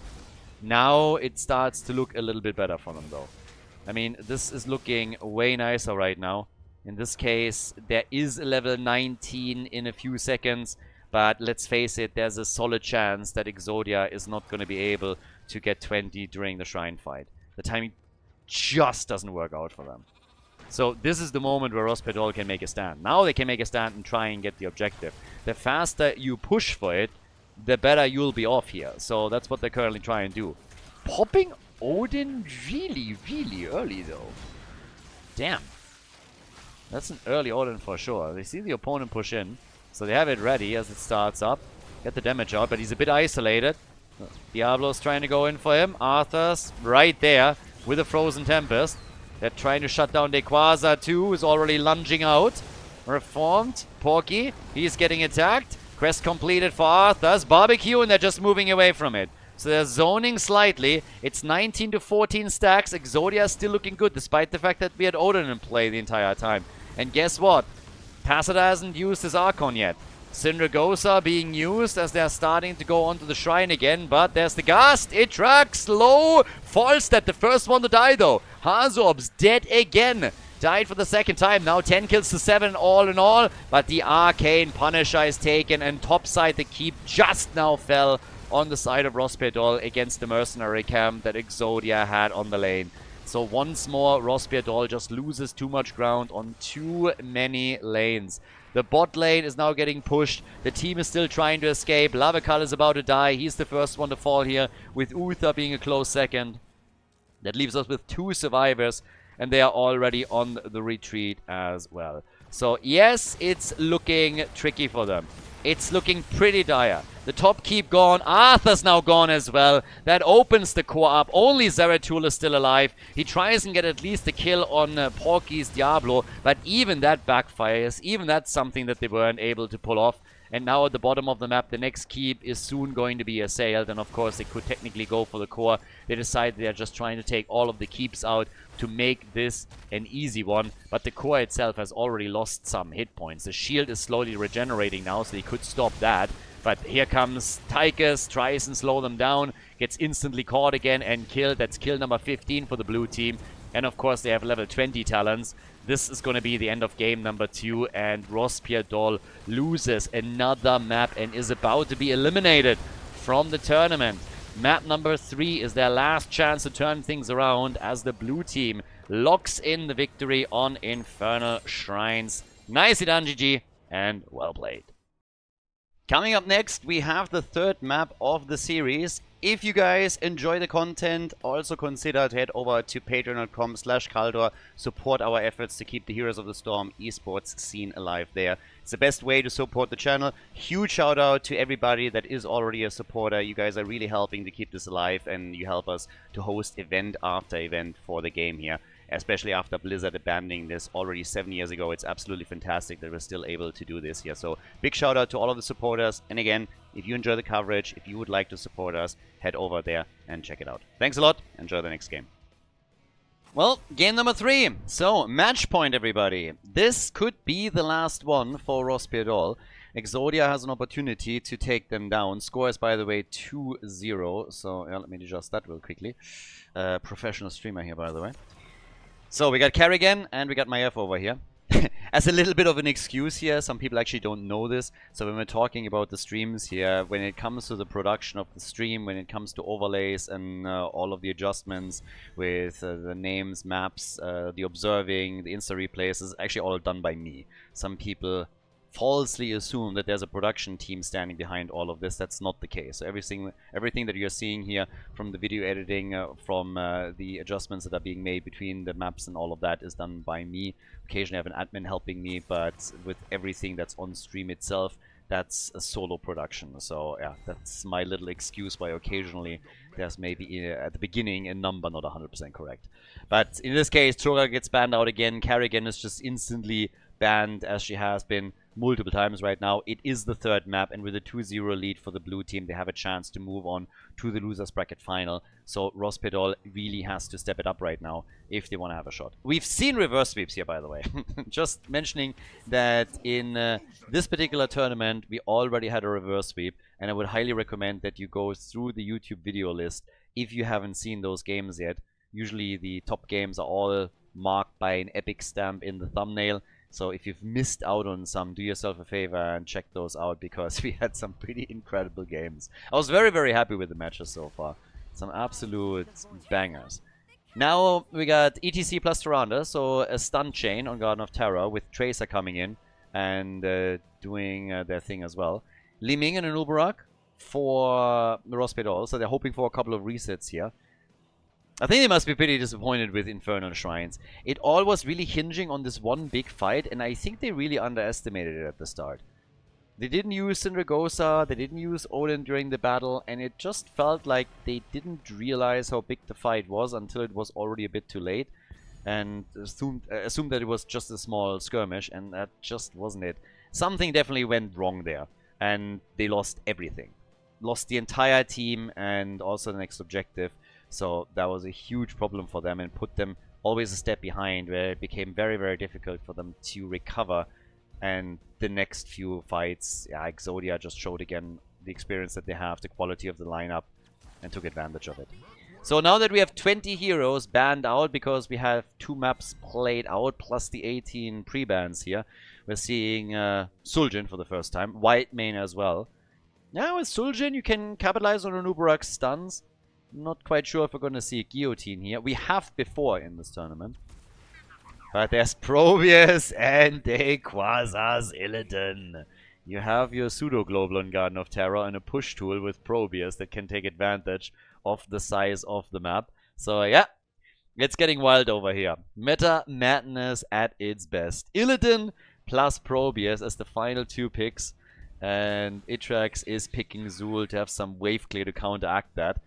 Now it starts to look a little bit better for them though. I mean, this is looking way nicer right now. In this case, there is a level 19 in a few seconds, but let's face it, there's a solid chance that Exodia is not going to be able to get 20 during the Shrine fight. The timing just doesn't work out for them. So this is the moment where Rospedol can make a stand. Now they can make a stand and try and get the objective. The faster you push for it, the better you'll be off here. So that's what they're currently trying to do. Popping Odin really, really early though. Damn. That's an early Odin for sure. They see the opponent push in, so they have it ready as it starts up. Get the damage out, but he's a bit isolated. Diablo's trying to go in for him. Arthur's right there with a Frozen Tempest. They're trying to shut down Dequaza too, who's already lunging out. Reformed. Porky, he's getting attacked. Quest completed for Arthur's. Barbecue, and they're just moving away from it. So they're zoning slightly. It's 19 to 14 stacks. Exodia is still looking good, despite the fact that we had Odin in play the entire time. And guess what? Passada hasn't used his Archon yet. Syndragosa being used as they're starting to go onto the Shrine again, but there's the Gast. It tracks low. Falstad, the first one to die though. Hazor's dead again. Died for the second time. Now 10 kills to 7 all in all. But the Arcane Punisher is taken, and topside the keep just now fell on the side of Rospedol against the mercenary camp that Exodia had on the lane. So once more, Rospedol just loses too much ground on too many lanes. The bot lane is now getting pushed. The team is still trying to escape. Lavakal is about to die. He's the first one to fall here, with Uther being a close second. That leaves us with 2 survivors, and they are already on the retreat as well. So yes, it's looking tricky for them. It's looking pretty dire. The top keep gone. Arthur's now gone as well. That opens the core up. Only Zeratul is still alive. He tries and get at least a kill on Porky's Diablo, but even that backfires. Even that's something that they weren't able to pull off. And now at the bottom of the map, the next keep is soon going to be assailed. And of course, they could technically go for the core. They decide they're just trying to take all of the keeps out to make this an easy one. But the core itself has already lost some hit points. The shield is slowly regenerating now, so they could stop that. But here comes Tychus, tries and slow them down, gets instantly caught again and killed. That's kill number 15 for the blue team. And of course, they have level 20 talents. This is going to be the end of game number 2, and Rospedol loses another map and is about to be eliminated from the tournament. Map number 3 is their last chance to turn things around as the blue team locks in the victory on Infernal Shrines. Nicely done, GG, and well played. Coming up next, we have the 3rd map of the series. If you guys enjoy the content, also consider to head over to patreon.com/Khaldor, support our efforts to keep the Heroes of the Storm esports scene alive there. It's the best way to support the channel. Huge shout out to everybody that is already a supporter. You guys are really helping to keep this alive, and you help us to host event after event for the game here. Especially after Blizzard abandoning this already 7 years ago. It's absolutely fantastic that we're still able to do this here. So big shout out to all of the supporters. And again, if you enjoy the coverage, if you would like to support us, head over there and check it out. Thanks a lot. Enjoy the next game. Well, game number 3. So, match point, everybody. This could be the last one for Rospedol. Exodia has an opportunity to take them down. Score is, by the way, 2-0. So, yeah, let me adjust that real quickly. Professional streamer here, by the way. So we got Kerrigan and we got Maiev over here. As a little bit of an excuse here, some people actually don't know this. So when we're talking about the streams here, when it comes to the production of the stream, when it comes to overlays and all of the adjustments with the names, maps, the observing, the insta replays, is actually all done by me. Some people falsely assume that there's a production team standing behind all of this. That's not the case. So everything that you're seeing here, from the video editing, from the adjustments that are being made between the maps and all of that, is done by me. Occasionally I have an admin helping me, but with everything that's on stream itself, that's a solo production. So yeah, that's my little excuse why occasionally there's maybe at the beginning a number not 100% correct. But in this case, Troga gets banned out again. Kerrigan is just instantly banned, as she has been multiple times right now. It is the third map, and with a 2-0 lead for the blue team, they have a chance to move on to the losers bracket final. So Rospedol really has to step it up right now if they want to have a shot. We've seen reverse sweeps here, by the way. Just mentioning that in this particular tournament, we already had a reverse sweep, and I would highly recommend that you go through the YouTube video list if you haven't seen those games yet. Usually the top games are all marked by an epic stamp in the thumbnail. So if you've missed out on some, do yourself a favor and check those out, because we had some pretty incredible games. I was very, very happy with the matches so far. Some absolute bangers. Now we got ETC plus Tyrande, so a stun chain on Garden of Terror with Tracer coming in and doing their thing as well. Li Ming and an Uberak for Rospedol, so they're hoping for a couple of resets here. I think they must be pretty disappointed with Infernal Shrines. It all was really hinging on this one big fight, and I think they really underestimated it at the start. They didn't use Syndragosa, they didn't use Odin during the battle, and it just felt like they didn't realize how big the fight was until it was already a bit too late, and assumed that it was just a small skirmish, and that just wasn't it. Something definitely went wrong there, and they lost everything. Lost the entire team and also the next objective. So that was a huge problem for them and put them always a step behind, where it became very, very difficult for them to recover. And the next few fights, yeah, Exodia just showed again the experience that they have, the quality of the lineup, and took advantage of it. So now that we have 20 heroes banned out because we have 2 maps played out, plus the 18 pre-bans here, we're seeing Suljin for the first time, Whitemane as well. Now with Suljin you can capitalize on Uberak's stuns. Not quite sure if we're going to see a guillotine here. We have before in this tournament. But there's Probius and Quasar's Illidan. You have your pseudo-global on Garden of Terror and a push tool with Probius that can take advantage of the size of the map. So yeah, it's getting wild over here. Meta madness at its best. Illidan plus Probius as the final 2 picks. And Itrax is picking Zul to have some wave clear to counteract that.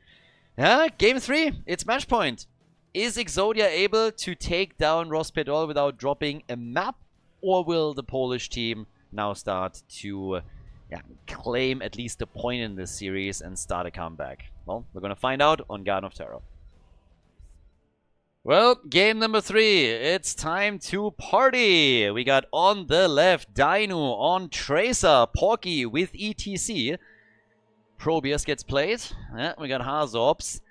Game 3, it's match point. Is Exodia able to take down Rospedol without dropping a map? Or will the Polish team now start to claim at least a point in this series and start a comeback? Well, we're going to find out on Garden of Terror. Well, game number 3. It's time to party. We got on the left Dino on Tracer, Porky with ETC. Probius gets played. Yeah, we got Hazorps,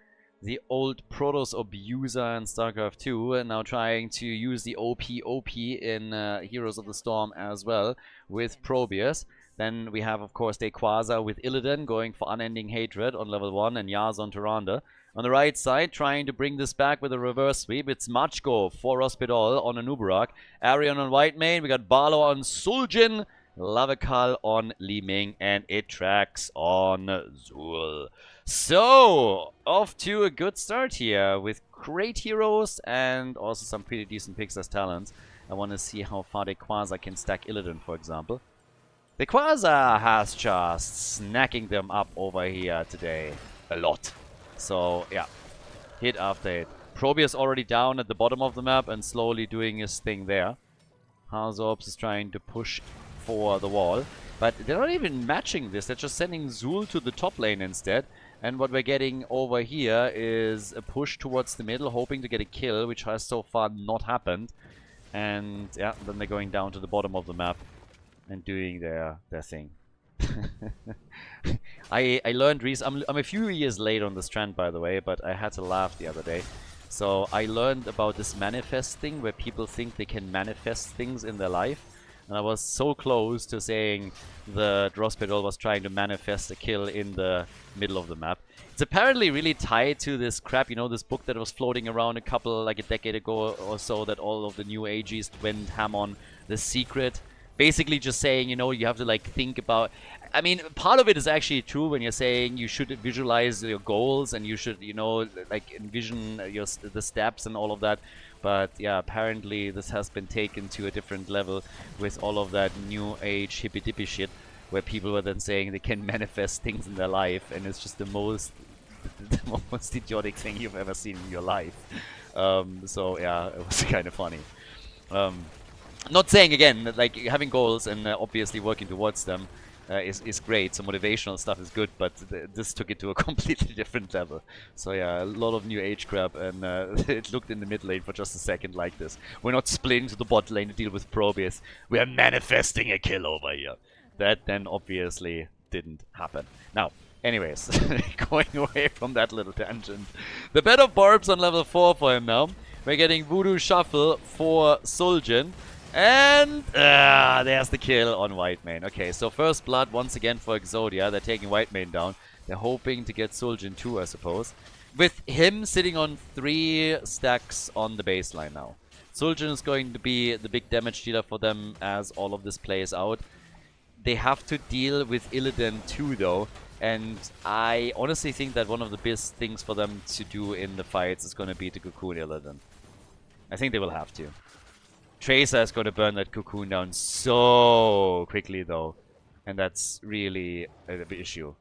the old Protoss abuser in StarCraft 2, and now trying to use the OP in Heroes of the Storm as well with Probius. Then we have, of course, Quasar with Illidan going for Unending Hatred on level 1 and Yaz on Tyrande. On the right side, trying to bring this back with a reverse sweep, it's Machko for Rospedol on an Uberak. Arion on Whitemane, we got Barlow on Suljin, Lavakal on Li Ming, and Itrax on Zul. So, off to a good start here with great heroes and also some pretty decent picks as talents. I want to see how far Quasar can stack Illidan, for example. Quasar has just snacking them up over here today a lot. So, yeah, hit after hit. Probius already down at the bottom of the map and slowly doing his thing there. Hazorps is trying to push for the wall, but they're not even matching this. They're just sending Zul to the top lane instead. And what we're getting over here is a push towards the middle, hoping to get a kill, which has so far not happened. And yeah, then they're going down to the bottom of the map and doing their thing. I learned recently, I'm a few years late on this trend, by the way, but I had to laugh the other day So I learned about this manifest thing where people think they can manifest things in their life. And I was so close to saying the Drospedal was trying to manifest a kill in the middle of the map. It's apparently really tied to this crap, you know, this book that was floating around like a decade ago or so, that all of the new AGs went ham on, The Secret. Basically just saying, you know, you have to like think about... I mean, part of it is actually true when you're saying you should visualize your goals and you should, you know, like envision the steps and all of that. But yeah, apparently this has been taken to a different level with all of that new age hippy-dippy shit, where people were then saying they can manifest things in their life, and it's just the most idiotic thing you've ever seen in your life. So yeah, it was kind of funny. Not saying again that like having goals and obviously working towards them is great. So motivational stuff is good, but this took it to a completely different level. So yeah, a lot of new age crap, and it looked in the mid lane for just a second like this. We're not splitting to the bot lane to deal with PROBIUS. We are manifesting a kill over here. That then obviously didn't happen. Now, anyways, going away from that little tangent. The bed of barbs on level 4 for him now. We're getting Voodoo Shuffle for Suljin. And there's the kill on Whitemane. Okay, so first blood once again for Exodia. They're taking Whitemane down. They're hoping to get Suljin too, I suppose. With him sitting on 3 stacks on the baseline now. Suljin is going to be the big damage dealer for them as all of this plays out. They have to deal with Illidan too though. And I honestly think that one of the best things for them to do in the fights is going to be to cocoon Illidan. I think they will have to. Tracer is going to burn that cocoon down so quickly though, and that's really an issue.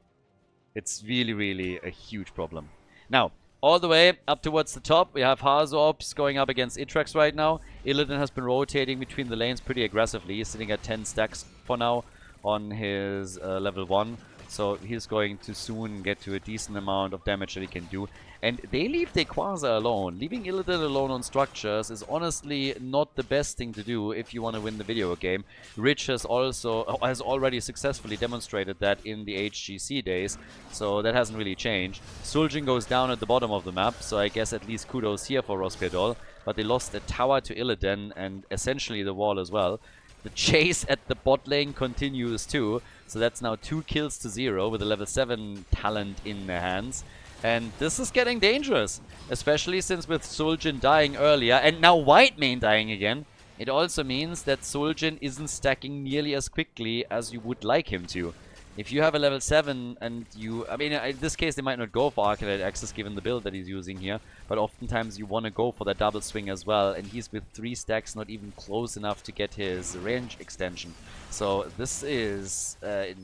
It's really, really a huge problem. Now, all the way up towards the top, we have Hazorps going up against Itrax right now. Illidan has been rotating between the lanes pretty aggressively. He's sitting at 10 stacks for now on his level 1. So he's going to soon get to a decent amount of damage that he can do. And they leave Quasar alone. Leaving Illidan alone on structures is honestly not the best thing to do if you want to win the video game. Rich has already successfully demonstrated that in the HGC days, so that hasn't really changed. Suljin goes down at the bottom of the map, so I guess at least kudos here for Rospedal. But they lost a tower to Illidan and essentially the wall as well. The chase at the bot lane continues too, so that's now 2 kills to 0 with a level 7 talent in their hands. And this is getting dangerous, especially since with Suljin dying earlier and now Whitemane dying again, it also means that Suljin isn't stacking nearly as quickly as you would like him to. If you have a level 7 and you... I mean, in this case they might not go for Arcade Access given the build that he's using here, but oftentimes you want to go for that double swing as well, and he's with 3 stacks not even close enough to get his range extension. So this is a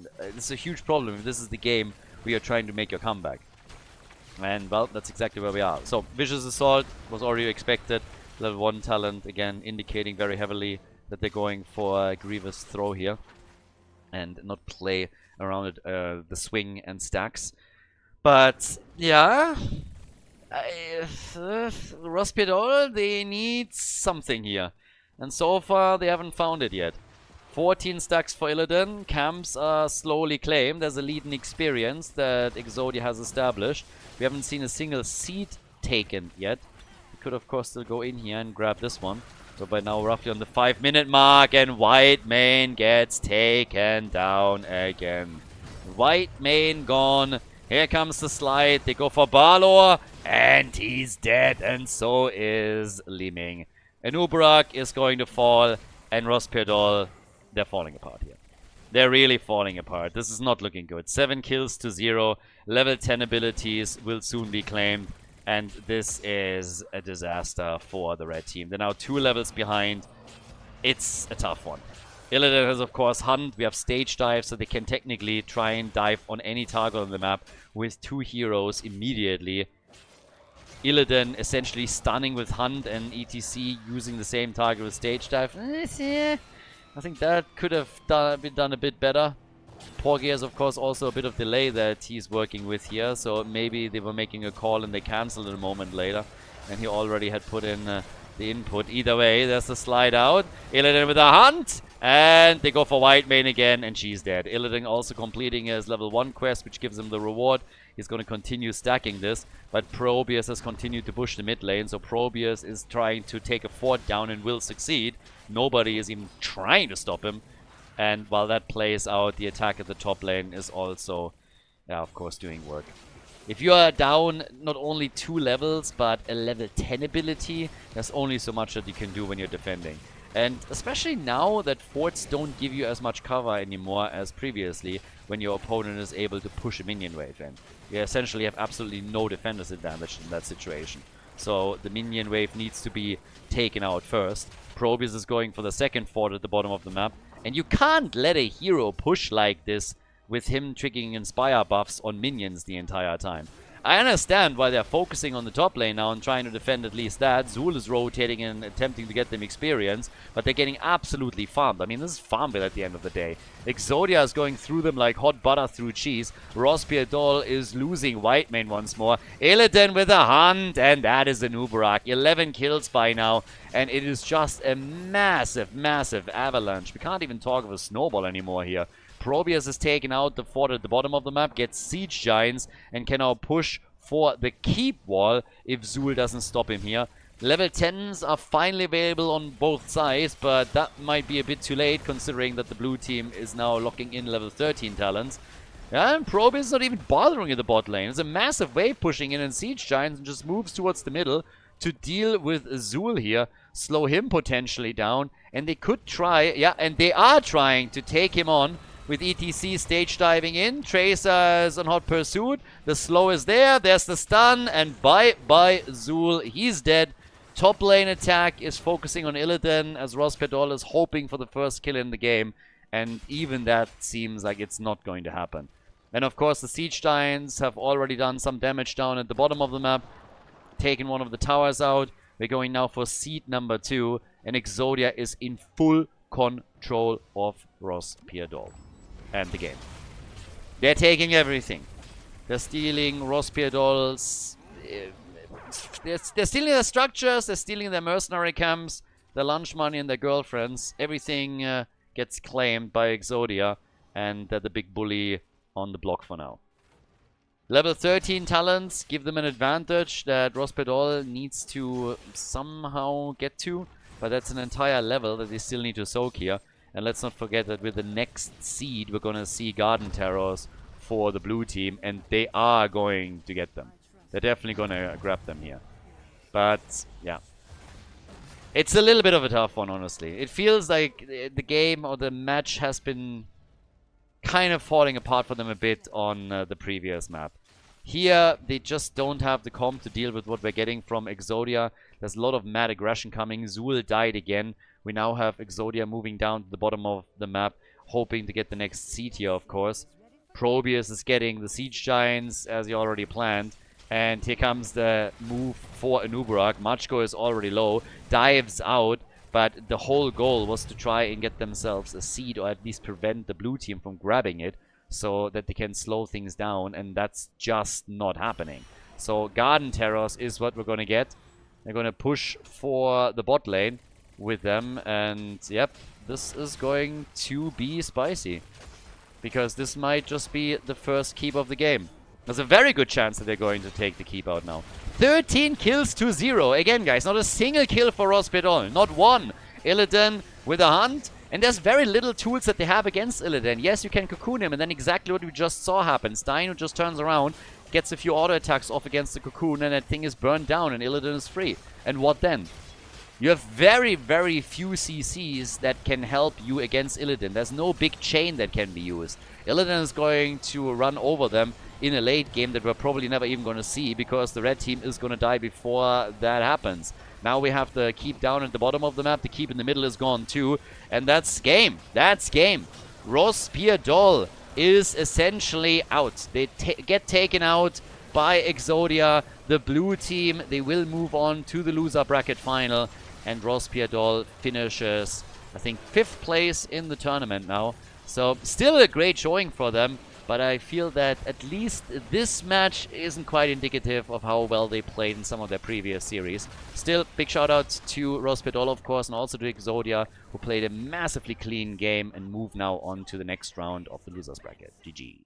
huge problem if this is the game where you're trying to make your comeback. And well, that's exactly where we are. So Vicious Assault was already expected. Level 1 talent, again, indicating very heavily that they're going for a Grievous Throw here and not play around the swing and stacks. But yeah, Rospedal, they need something here. And so far they haven't found it yet. 14 stacks for Illidan. Camps are slowly claimed as a lead in experience that Exodia has established. We haven't seen a single seed taken yet. We could of course still go in here and grab this one. So by now roughly on the 5-minute mark, and Whitemane gets taken down again. Whitemane gone. Here comes the slide. They go for Balor, and he's dead, and so is Liming. Anubrak is going to fall, and Rospedal, they're falling apart here. They're really falling apart. This is not looking good. 7 kills to 0. Level 10 abilities will soon be claimed. And this is a disaster for the red team. They're now 2 levels behind. It's a tough one. Illidan has, of course, Hunt. We have stage dive, so they can technically try and dive on any target on the map with 2 heroes immediately. Illidan essentially stunning with Hunt and ETC using the same target with stage dive. I think that could have been done a bit better. Porgy has, of course, also a bit of delay that he's working with here, so maybe they were making a call and they cancelled it a moment later, and he already had put in the input. Either way, there's the slide out. Illidan with a Hunt, And they go for White Mane again, and she's dead. Illidan also completing his level 1 quest, which gives him the reward. He's going to continue stacking this, but PROBIUS has continued to push the mid lane, so PROBIUS is trying to take a fort down and will succeed. Nobody is even trying to stop him. And while that plays out, the attack at the top lane is also, yeah, of course, doing work. If you are down not only 2 levels, but a level 10 ability, there's only so much that you can do when you're defending. And especially now that forts don't give you as much cover anymore as previously, when your opponent is able to push a minion wave in. You essentially have absolutely no defender's advantage in that situation. So the minion wave needs to be taken out first. PROBIUS is going for the second fort at the bottom of the map. And you can't let a hero push like this with him triggering Inspire buffs on minions the entire time. I understand why they're focusing on the top lane now and trying to defend at least that. Zul is rotating and attempting to get them experience, but they're getting absolutely farmed. I mean, this is Farmville at the end of the day. Exodia is going through them like hot butter through cheese. Rospierdol is losing White Mane once more. Illidan with a hunt, and that is a Nubarak. 11 kills by now, and it is just a massive, massive avalanche. We can't even talk of a snowball anymore here. PROBIUS has taken out the fort at the bottom of the map, gets Siege Giants, and can now push for the keep wall if Zul doesn't stop him here. Level 10s are finally available on both sides, but that might be a bit too late considering that the blue team is now locking in level 13 talents. And PROBIUS is not even bothering in the bot lane. It's a massive wave pushing in and Siege Giants and just moves towards the middle to deal with Zul here, slow him potentially down, and they could try, yeah, and they are trying to take him on with ETC stage diving in. Tracer is on hot pursuit. The slow is there. There's the stun. And bye-bye Zul. He's dead. Top lane attack is focusing on Illidan as Rospierdol is hoping for the first kill in the game. And even that seems like it's not going to happen. And of course the Siege Giants have already done some damage down at the bottom of the map. Taken one of the towers out. We're going now for seed number 2. And Exodia is in full control of Rospierdol and the game. They're taking everything. They're stealing Rospierdol's... they're stealing their structures, they're stealing their mercenary camps, their lunch money and their girlfriends. Everything gets claimed by Exodia, and they're the big bully on the block for now. Level 13 talents give them an advantage that Rospierdol needs to somehow get to, but that's an entire level that they still need to soak here. And let's not forget that with the next seed, we're going to see Garden Terrors for the blue team. And they are going to get them. They're definitely going to grab them here. But, yeah. It's a little bit of a tough one, honestly. It feels like the game or the match has been kind of falling apart for them a bit on the previous map. Here, they just don't have the comp to deal with what we're getting from Exodia. There's a lot of mad aggression coming. Zul died again. We now have Exodia moving down to the bottom of the map, hoping to get the next seed here, of course. PROBIUS is getting the Siege Giants, as he already planned. And here comes the move for Anubarak. Machko is already low, dives out, but the whole goal was to try and get themselves a seed, or at least prevent the blue team from grabbing it, so that they can slow things down, and that's just not happening. So Garden Terrors is what we're going to get. They're going to push for the bot lane with them, and yep, this is going to be spicy, because this might just be the first keep of the game. There's a very good chance that they're going to take the keep out now. 13 kills to 0. Again, guys, not a single kill for Rospierdol, not one. Illidan with a hunt, and there's very little tools that they have against Illidan. Yes, you can cocoon him, and then exactly what we just saw happen. Stein just turns around, gets a few auto attacks off against the cocoon, and that thing is burned down, and Illidan is free. And what then? You have very, very few CCs that can help you against Illidan. There's no big chain that can be used. Illidan is going to run over them in a late game that we're probably never even going to see, because the red team is going to die before that happens. Now we have the keep down at the bottom of the map. The keep in the middle is gone too. And that's game. That's game. Rospierdol is essentially out. They get taken out by Exodia. The blue team, they will move on to the loser bracket final. And Rospierdol finishes, I think, 5th place in the tournament now. So still a great showing for them. But I feel that at least this match isn't quite indicative of how well they played in some of their previous series. Still, big shout out to Rospedol, of course, and also to Exodia, who played a massively clean game and move now on to the next round of the losers bracket. GG.